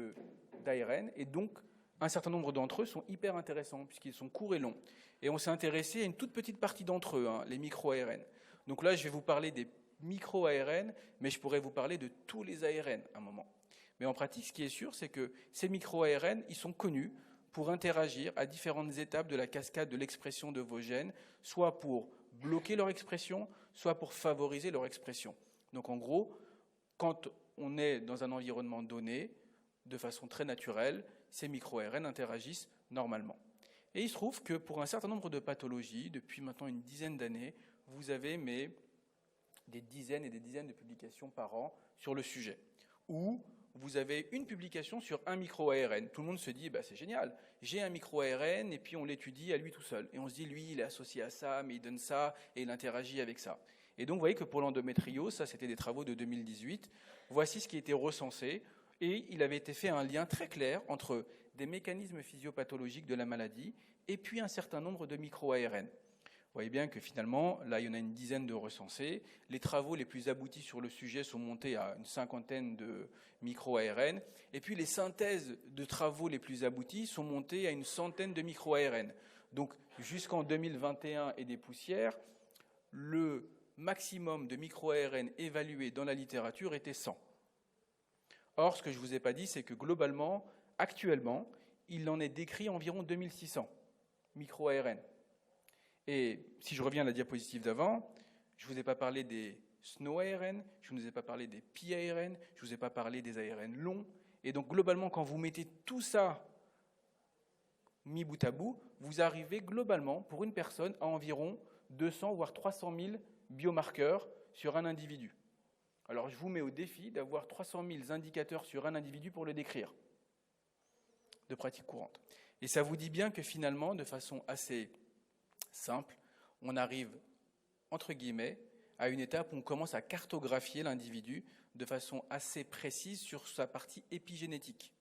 d'ARN, et donc un certain nombre d'entre eux sont hyper intéressants, puisqu'ils sont courts et longs. Et on s'est intéressé à une toute petite partie d'entre eux, les micro-ARN. Donc là, je vais vous parler des micro-ARN, mais je pourrais vous parler de tous les ARN à un moment. Mais en pratique, ce qui est sûr, c'est que ces micro-ARN, ils sont connus pour interagir à différentes étapes de la cascade de l'expression de vos gènes, soit pour bloquer leur expression, soit pour favoriser leur expression. Donc en gros, quand on est dans un environnement donné, de façon très naturelle, ces micro-ARN interagissent normalement. Et il se trouve que pour un certain nombre de pathologies, depuis maintenant une dizaine d'années, vous avez des dizaines et des dizaines de publications par an sur le sujet, où vous avez une publication sur un micro-ARN. Tout le monde se dit, c'est génial, j'ai un micro-ARN, et puis on l'étudie à lui tout seul. Et on se dit, lui, il est associé à ça, mais il donne ça, et il interagit avec ça. Et donc, vous voyez que pour l'endométriose, ça, c'était des travaux de 2018, voici ce qui a été recensé, et il avait été fait un lien très clair entre des mécanismes physiopathologiques de la maladie et puis un certain nombre de micro-ARN. Vous voyez bien que finalement, là, il y en a une dizaine de recensés. Les travaux les plus aboutis sur le sujet sont montés à une cinquantaine de micro-ARN. Et puis les synthèses de travaux les plus aboutis sont montées à une centaine de micro-ARN. Donc jusqu'en 2021 et des poussières, le maximum de micro-ARN évalué dans la littérature était 100. Or, ce que je ne vous ai pas dit, c'est que globalement, actuellement, il en est décrit environ 2600 micro-ARN. Et si je reviens à la diapositive d'avant, je ne vous ai pas parlé des SNO-ARN, je ne vous ai pas parlé des pi-ARN, je ne vous ai pas parlé des ARN longs. Et donc, globalement, quand vous mettez tout ça mis bout à bout, vous arrivez globalement, pour une personne, à environ 200 voire 300 000 biomarqueurs sur un individu. Alors, je vous mets au défi d'avoir 300 000 indicateurs sur un individu pour le décrire, de pratique courante. Et ça vous dit bien que finalement, de façon assez simple, on arrive, entre guillemets, à une étape où on commence à cartographier l'individu de façon assez précise sur sa partie épigénétique.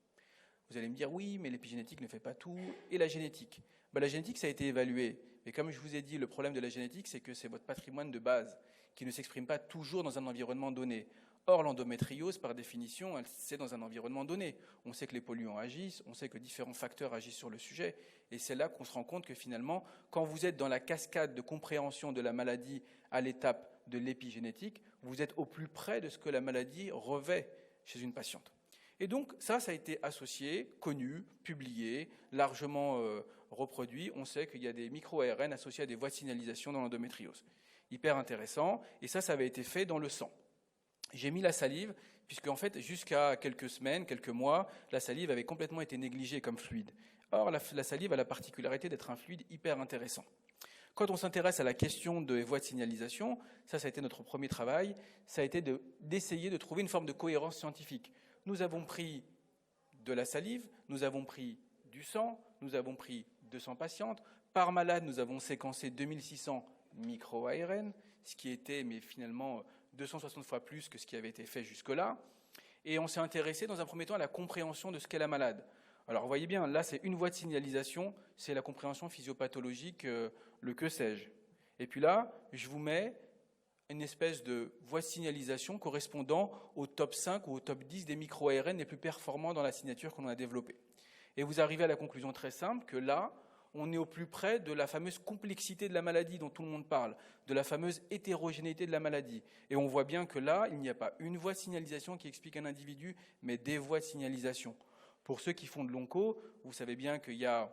Vous allez me dire, oui, mais l'épigénétique ne fait pas tout, et la génétique. La génétique, ça a été évalué, mais comme je vous ai dit, le problème de la génétique, c'est que c'est votre patrimoine de base, qui ne s'exprime pas toujours dans un environnement donné. Or, l'endométriose, par définition, c'est dans un environnement donné. On sait que les polluants agissent, on sait que différents facteurs agissent sur le sujet, et c'est là qu'on se rend compte que finalement, quand vous êtes dans la cascade de compréhension de la maladie à l'étape de l'épigénétique, vous êtes au plus près de ce que la maladie revêt chez une patiente. Et donc, ça a été associé, connu, publié, largement reproduit. On sait qu'il y a des micro-ARN associés à des voies de signalisation dans l'endométriose. Hyper intéressant, et ça avait été fait dans le sang. J'ai mis la salive, puisque en fait, jusqu'à quelques semaines, quelques mois, la salive avait complètement été négligée comme fluide. Or, la salive a la particularité d'être un fluide hyper intéressant. Quand on s'intéresse à la question des voies de signalisation, ça a été notre premier travail, ça a été d'essayer de trouver une forme de cohérence scientifique. Nous avons pris de la salive, nous avons pris du sang, nous avons pris 200 patientes. Par malade, nous avons séquencé 2600 micro-ARN, ce qui était, mais finalement, 260 fois plus que ce qui avait été fait jusque-là. Et on s'est intéressé, dans un premier temps, à la compréhension de ce qu'est la malade. Alors, vous voyez bien, là, c'est une voie de signalisation, c'est la compréhension physiopathologique, le que sais-je. Et puis là, je vous mets une espèce de voie de signalisation correspondant au top 5 ou au top 10 des micro-ARN les plus performants dans la signature qu'on a développée. Et vous arrivez à la conclusion très simple que là, on est au plus près de la fameuse complexité de la maladie dont tout le monde parle, de la fameuse hétérogénéité de la maladie. Et on voit bien que là, il n'y a pas une voie de signalisation qui explique un individu, mais des voies de signalisation. Pour ceux qui font de l'onco, vous savez bien qu'il y a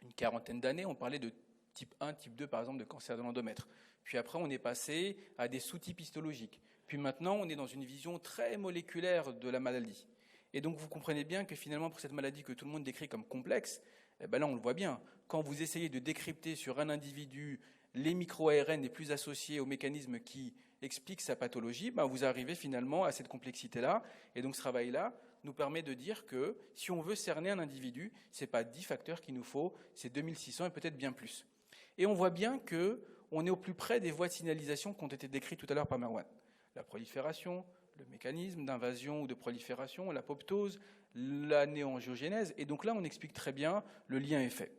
une quarantaine d'années, on parlait de type 1, type 2, par exemple, de cancer de l'endomètre. Puis après, on est passé à des sous-types histologiques. Puis maintenant, on est dans une vision très moléculaire de la maladie. Et donc, vous comprenez bien que finalement, pour cette maladie que tout le monde décrit comme complexe, là, on le voit bien. Quand vous essayez de décrypter sur un individu les micro-ARN les plus associés aux mécanismes qui expliquent sa pathologie, vous arrivez finalement à cette complexité-là. Et donc, ce travail-là nous permet de dire que si on veut cerner un individu, ce n'est pas 10 facteurs qu'il nous faut, c'est 2600 et peut-être bien plus. Et on voit bien qu'on est au plus près des voies de signalisation qui ont été décrites tout à l'heure par Marwan. La prolifération, le mécanisme d'invasion ou de prolifération, l'apoptose, la néangiogénèse. Et donc là, on explique très bien, le lien est fait.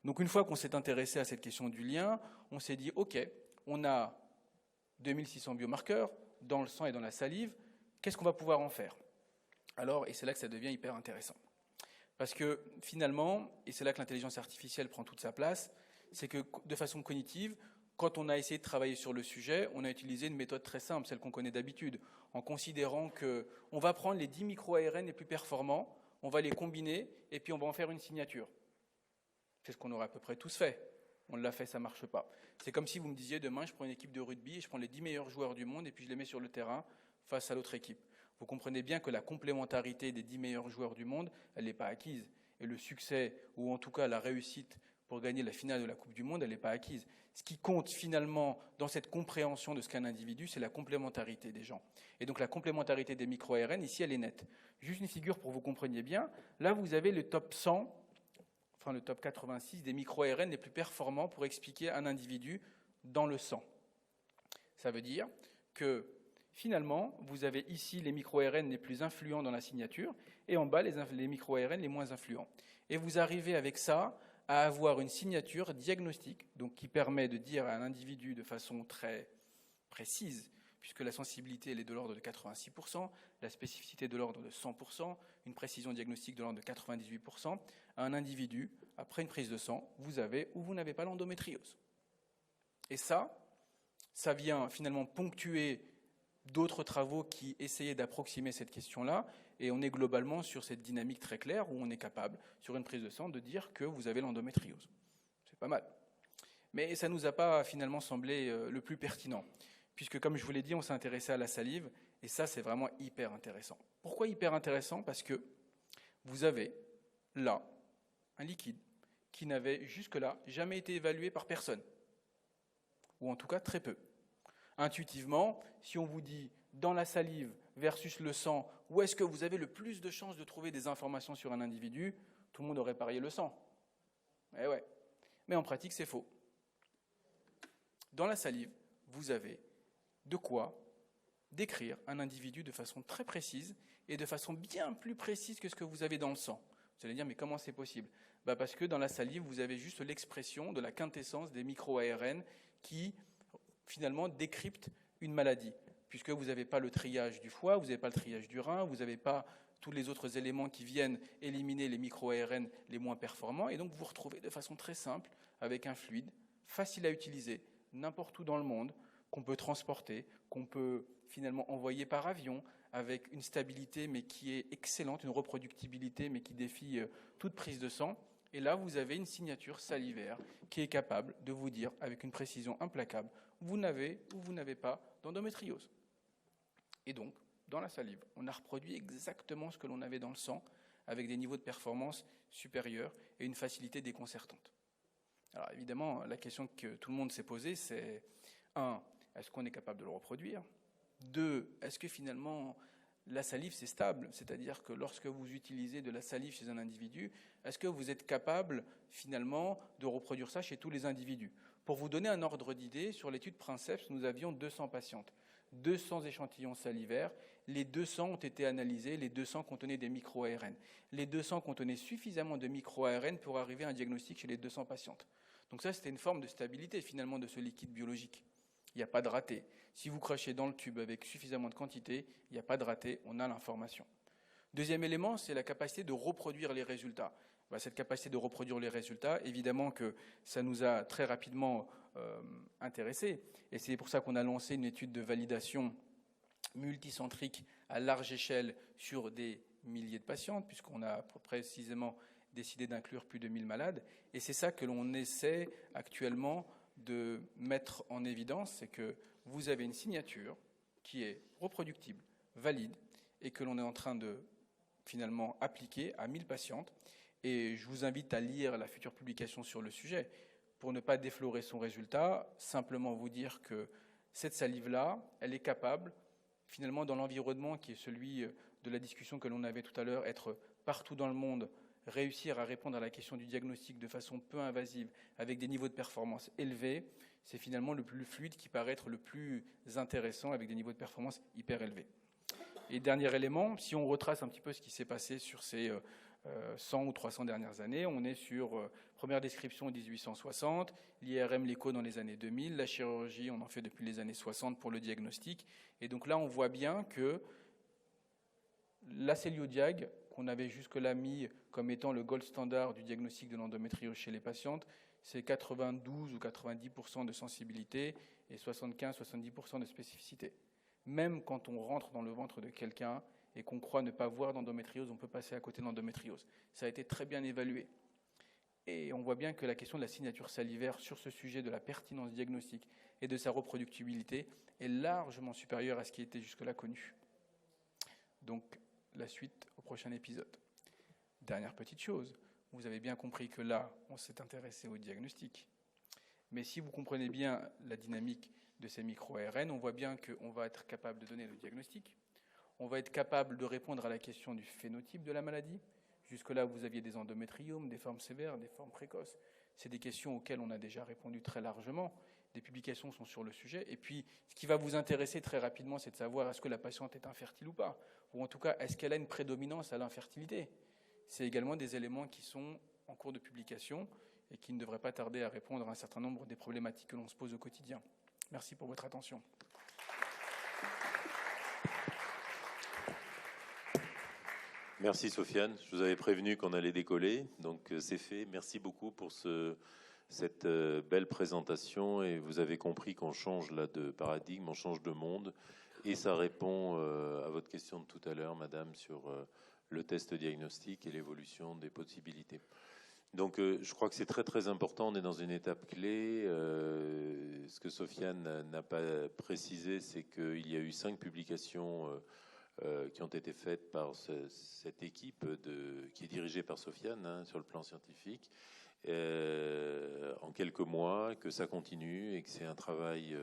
Donc une fois qu'on s'est intéressé à cette question du lien, on s'est dit, OK, on a 2600 biomarqueurs dans le sang et dans la salive. qu'est-ce qu'on va pouvoir en faire? Alors, et c'est là que ça devient hyper intéressant. Parce que finalement, et c'est là que l'intelligence artificielle prend toute sa place, c'est que de façon cognitive, quand on a essayé de travailler sur le sujet, on a utilisé une méthode très simple, celle qu'on connaît d'habitude, en considérant qu'on va prendre les 10 micro-ARN les plus performants, on va les combiner, et puis on va en faire une signature. C'est ce qu'on aurait à peu près tous fait. On l'a fait, ça ne marche pas. C'est comme si vous me disiez, demain, je prends une équipe de rugby, et je prends les 10 meilleurs joueurs du monde, et puis je les mets sur le terrain face à l'autre équipe. Vous comprenez bien que la complémentarité des 10 meilleurs joueurs du monde, elle n'est pas acquise. Et le succès, ou en tout cas la réussite pour gagner la finale de la Coupe du Monde, elle n'est pas acquise. Ce qui compte finalement dans cette compréhension de ce qu'est un individu, c'est la complémentarité des gens. Et donc la complémentarité des micro-ARN, ici, elle est nette. Juste une figure pour que vous compreniez bien. Là, vous avez le top 100, enfin le top 86 des micro-ARN les plus performants pour expliquer un individu dans le sang. Ça veut dire que finalement, vous avez ici les micro-ARN les plus influents dans la signature et en bas les micro-ARN les moins influents. Et vous arrivez avec ça à avoir une signature diagnostique, donc qui permet de dire à un individu de façon très précise, puisque la sensibilité elle est de l'ordre de 86%, la spécificité de l'ordre de 100%, une précision diagnostique de l'ordre de 98%, à un individu, après une prise de sang, vous avez ou vous n'avez pas l'endométriose. Et ça vient finalement ponctuer d'autres travaux qui essayaient d'approximer cette question-là, et on est globalement sur cette dynamique très claire où on est capable, sur une prise de sang, de dire que vous avez l'endométriose. C'est pas mal. Mais ça ne nous a pas finalement semblé le plus pertinent, puisque comme je vous l'ai dit, on s'est intéressé à la salive, et ça c'est vraiment hyper intéressant. Pourquoi hyper intéressant? Parce que vous avez là un liquide qui n'avait jusque-là jamais été évalué par personne, ou en tout cas très peu. Intuitivement, si on vous dit dans la salive versus le sang, où est-ce que vous avez le plus de chances de trouver des informations sur un individu, tout le monde aurait parié le sang. Eh ouais. Mais en pratique, c'est faux. Dans la salive, vous avez de quoi décrire un individu de façon très précise et de façon bien plus précise que ce que vous avez dans le sang. Vous allez dire, mais comment c'est possible? Parce que dans la salive, vous avez juste l'expression de la quintessence des micro-ARN qui finalement décrypte une maladie, puisque vous n'avez pas le triage du foie, vous n'avez pas le triage du rein, vous n'avez pas tous les autres éléments qui viennent éliminer les micro-ARN les moins performants, et donc vous vous retrouvez de façon très simple avec un fluide, facile à utiliser, n'importe où dans le monde, qu'on peut transporter, qu'on peut finalement envoyer par avion, avec une stabilité mais qui est excellente, une reproductibilité mais qui défie toute prise de sang. Et là, vous avez une signature salivaire qui est capable de vous dire, avec une précision implacable, vous n'avez ou vous n'avez pas d'endométriose. Et donc, dans la salive, on a reproduit exactement ce que l'on avait dans le sang, avec des niveaux de performance supérieurs et une facilité déconcertante. Alors évidemment, la question que tout le monde s'est posée, c'est 1. Est-ce qu'on est capable de le reproduire? 2. Est-ce que finalement la salive c'est stable? C'est-à-dire que lorsque vous utilisez de la salive chez un individu, est-ce que vous êtes capable finalement de reproduire ça chez tous les individus? Pour vous donner un ordre d'idée, sur l'étude Princeps, nous avions 200 patientes, 200 échantillons salivaires. Les 200 ont été analysés, les 200 contenaient des micro-ARN. Les 200 contenaient suffisamment de micro-ARN pour arriver à un diagnostic chez les 200 patientes. Donc ça, c'était une forme de stabilité finalement de ce liquide biologique. Il n'y a pas de raté. Si vous crachez dans le tube avec suffisamment de quantité, il n'y a pas de raté, on a l'information. Deuxième élément, c'est la capacité de reproduire les résultats. Cette capacité de reproduire les résultats, évidemment que ça nous a très rapidement intéressés. Et c'est pour ça qu'on a lancé une étude de validation multicentrique à large échelle sur des milliers de patientes, puisqu'on a précisément décidé d'inclure plus de 1000 malades. Et c'est ça que l'on essaie actuellement de mettre en évidence, c'est que vous avez une signature qui est reproductible, valide, et que l'on est en train de finalement appliquer à 1000 patientes. Et je vous invite à lire la future publication sur le sujet. Pour ne pas déflorer son résultat, simplement vous dire que cette salive-là, elle est capable, finalement, dans l'environnement qui est celui de la discussion que l'on avait tout à l'heure, être partout dans le monde, réussir à répondre à la question du diagnostic de façon peu invasive, avec des niveaux de performance élevés, c'est finalement le plus fluide qui paraît être le plus intéressant, avec des niveaux de performance hyper élevés. Et dernier élément, si on retrace un petit peu ce qui s'est passé sur ces 100 ou 300 dernières années, on est sur première description en 1860, l'IRM, l'écho dans les années 2000, la chirurgie, on en fait depuis les années 60 pour le diagnostic. Et donc là, on voit bien que La céliodiag, qu'on avait jusque-là mis comme étant le gold standard du diagnostic de l'endométriose chez les patientes, c'est 92 ou 90% de sensibilité et 75-70% de spécificité. Même quand on rentre dans le ventre de quelqu'un et qu'on croit ne pas voir d'endométriose, on peut passer à côté de l'endométriose. Ça a été très bien évalué. Et on voit bien que la question de la signature salivaire sur ce sujet de la pertinence diagnostique et de sa reproductibilité est largement supérieure à ce qui était jusque-là connu. Donc, la suite au prochain épisode. Dernière petite chose, vous avez bien compris que là, on s'est intéressé au diagnostic. Mais si vous comprenez bien la dynamique de ces micro-ARN, on voit bien qu'on va être capable de donner le diagnostic, on va être capable de répondre à la question du phénotype de la maladie. Jusque-là, vous aviez des endométriomes, des formes sévères, des formes précoces. C'est des questions auxquelles on a déjà répondu très largement. Des publications sont sur le sujet. Et puis, ce qui va vous intéresser très rapidement, c'est de savoir est-ce que la patiente est infertile ou pas. Ou en tout cas, est-ce qu'elle a une prédominance à l'infertilité. C'est également des éléments qui sont en cours de publication et qui ne devraient pas tarder à répondre à un certain nombre des problématiques que l'on se pose au quotidien. Merci pour votre attention. Merci Sofiane, je vous avais prévenu qu'on allait décoller, donc c'est fait. Merci beaucoup pour cette belle présentation et vous avez compris qu'on change là de paradigme, on change de monde et ça répond à votre question de tout à l'heure, madame, sur le test diagnostique et l'évolution des possibilités. Donc je crois que c'est très très important, on est dans une étape clé. Ce que Sofiane n'a pas précisé, c'est qu'il y a eu 5 publications qui ont été faites par cette équipe qui est dirigée par Sofiane sur le plan scientifique en quelques mois, que ça continue et que c'est un travail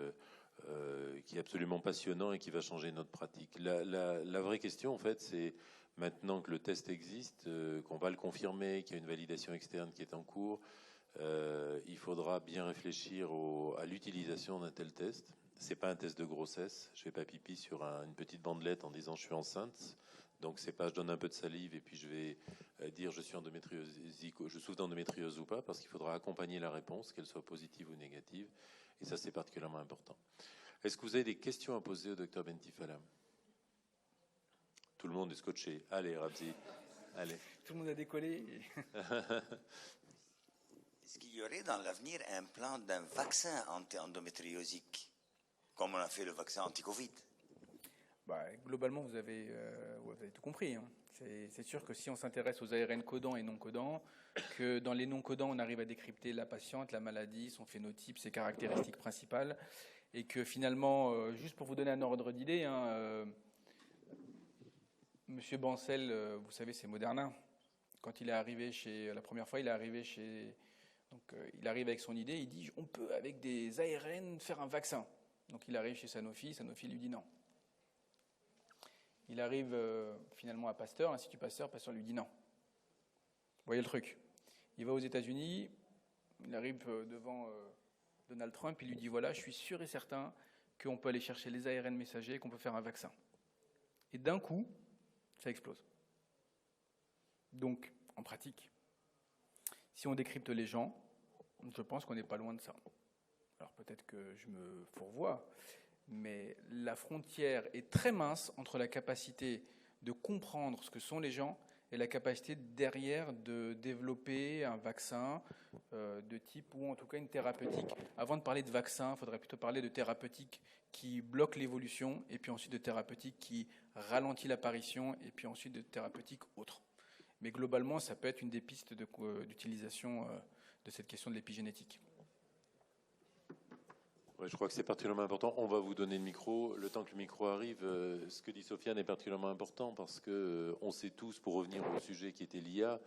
qui est absolument passionnant et qui va changer notre pratique. La vraie question, en fait, c'est maintenant que le test existe, qu'on va le confirmer, qu'il y a une validation externe qui est en cours, il faudra bien réfléchir à l'utilisation d'un tel test. C'est pas un test de grossesse. Je fais pas pipi sur une petite bandelette en disant je suis enceinte. Donc c'est pas je donne un peu de salive et puis je vais dire je souffre d'endométriose ou pas, parce qu'il faudra accompagner la réponse, qu'elle soit positive ou négative. Et ça c'est particulièrement important. Est-ce que vous avez des questions à poser au docteur Bentifala? Tout le monde est scotché. Allez Rabzi, allez. Tout le monde a décollé. Est-ce qu'il y aurait dans l'avenir un plan d'un vaccin anti-endométriosique, comme on a fait le vaccin anti-Covid? Globalement, vous avez tout compris. Hein. C'est sûr que si on s'intéresse aux ARN codants et non codants, que dans les non codants, on arrive à décrypter la patiente, la maladie, son phénotype, ses caractéristiques principales, et que finalement, juste pour vous donner un ordre d'idée, Monsieur Bancel, vous savez, c'est Moderna. Quand il est arrivé la première fois, il est arrivé donc il arrive avec son idée, il dit on peut avec des ARN faire un vaccin. Donc il arrive chez Sanofi lui dit non. Il arrive finalement à Pasteur, l'Institut Pasteur lui dit non. Vous voyez le truc. Il va aux États-Unis, il arrive devant Donald Trump, il lui dit voilà, je suis sûr et certain qu'on peut aller chercher les ARN messagers et qu'on peut faire un vaccin. Et d'un coup, ça explose. Donc, en pratique, si on décrypte les gens, je pense qu'on n'est pas loin de ça. Alors peut-être que je me fourvoie, mais la frontière est très mince entre la capacité de comprendre ce que sont les gens et la capacité derrière de développer un vaccin de type, ou en tout cas une thérapeutique. Avant de parler de vaccin, il faudrait plutôt parler de thérapeutique qui bloque l'évolution, et puis ensuite de thérapeutique qui ralentit l'apparition, et puis ensuite de thérapeutique autre. Mais globalement, ça peut être une des pistes d'utilisation de cette question de l'épigénétique. Ouais, je crois que c'est particulièrement important. On va vous donner le micro. Le temps que le micro arrive, ce que dit Sofiane est particulièrement important parce que on sait tous, pour revenir au sujet qui était l'IA,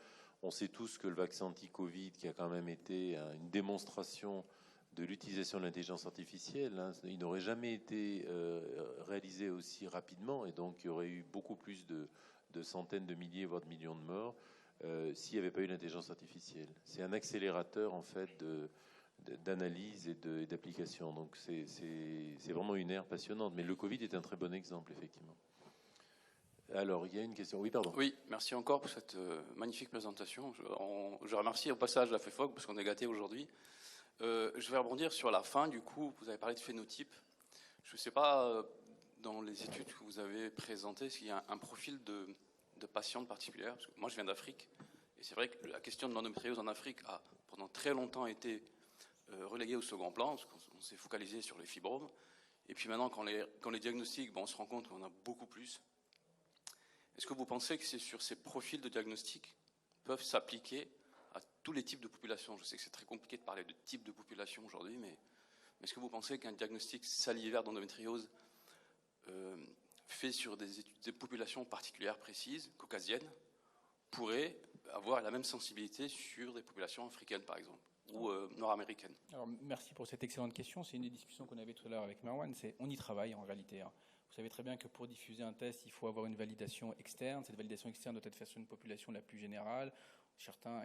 on sait tous que le vaccin anti-Covid, qui a quand même été une démonstration de l'utilisation de l'intelligence artificielle, il n'aurait jamais été réalisé aussi rapidement, et donc il y aurait eu beaucoup plus de centaines de milliers, voire de millions de morts s'il n'y avait pas eu l'intelligence artificielle. C'est un accélérateur en fait d'analyse et d'application. Donc c'est vraiment une ère passionnante. Mais le Covid est un très bon exemple, effectivement. Alors, il y a une question. Oui, pardon. Oui, merci encore pour cette magnifique présentation. Je remercie au passage la FEFOG parce qu'on est gâtés aujourd'hui. Je vais rebondir sur la fin. Du coup, vous avez parlé de phénotype. Je ne sais pas dans les études que vous avez présentées, est-ce qu'il y a un profil de patiente particulière? Parce que moi, je viens d'Afrique, et c'est vrai que la question de l'endométriose en Afrique a pendant très longtemps été reléguée au second plan, parce qu'on s'est focalisé sur les fibromes. Et puis maintenant, quand les diagnostics, on se rend compte qu'on a beaucoup plus. Est-ce que vous pensez que c'est sur ces profils de diagnostic peuvent s'appliquer à tous les types de populations? Je sais que c'est très compliqué de parler de type de population aujourd'hui, mais est-ce que vous pensez qu'un diagnostic salivaire d'endométriose fait sur des populations particulières précises, caucasiennes, pourrait avoir la même sensibilité sur des populations africaines, par exemple, ou nord-américaines? Alors, merci pour cette excellente question. C'est une des discussions qu'on avait tout à l'heure avec Marwan. On y travaille en réalité. Vous savez très bien que pour diffuser un test, il faut avoir une validation externe. Cette validation externe doit être faite sur une population la plus générale.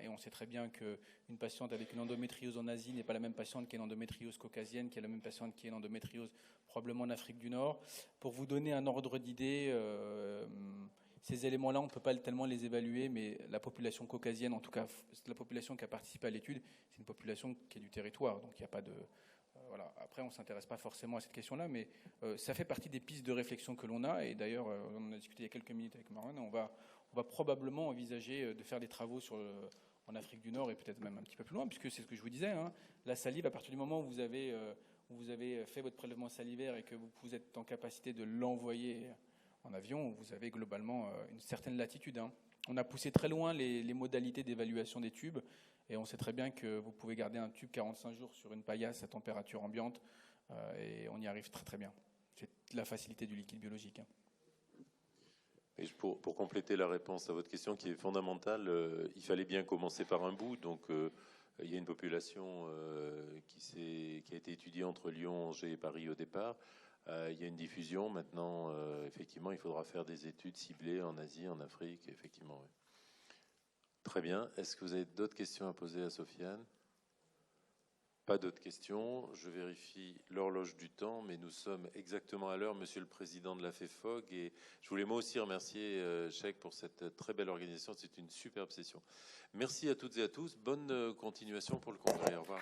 Et on sait très bien qu'une patiente avec une endométriose en Asie n'est pas la même patiente qui a une endométriose caucasienne, qui est la même patiente qui a une endométriose probablement en Afrique du Nord. Pour vous donner un ordre d'idée, ces éléments-là, on ne peut pas tellement les évaluer, mais la population caucasienne, en tout cas la population qui a participé à l'étude, c'est une population qui est du territoire, donc il n'y a pas de... voilà. Après, on ne s'intéresse pas forcément à cette question-là, mais ça fait partie des pistes de réflexion que l'on a, et d'ailleurs, on en a discuté il y a quelques minutes avec Marwan, on va probablement envisager de faire des travaux en Afrique du Nord, et peut-être même un petit peu plus loin, puisque c'est ce que je vous disais, la salive, à partir du moment où vous avez fait votre prélèvement salivaire et que vous êtes en capacité de l'envoyer en avion, vous avez globalement une certaine latitude. On a poussé très loin les modalités d'évaluation des tubes, et on sait très bien que vous pouvez garder un tube 45 jours sur une paillasse à température ambiante, et on y arrive très très bien. C'est la facilité du liquide biologique. Et pour compléter la réponse à votre question qui est fondamentale, il fallait bien commencer par un bout. Donc, il y a une population qui a été étudiée entre Lyon, Angers et Paris au départ. Il y a une diffusion. Maintenant, effectivement, il faudra faire des études ciblées en Asie, en Afrique, effectivement. Oui. Très bien. Est-ce que vous avez d'autres questions à poser à Sofiane? Pas d'autres questions. Je vérifie l'horloge du temps, mais nous sommes exactement à l'heure, Monsieur le Président de la FEFOG. Et je voulais moi aussi remercier Cheikh pour cette très belle organisation. C'est une superbe session. Merci à toutes et à tous. Bonne continuation pour le congrès. Au revoir.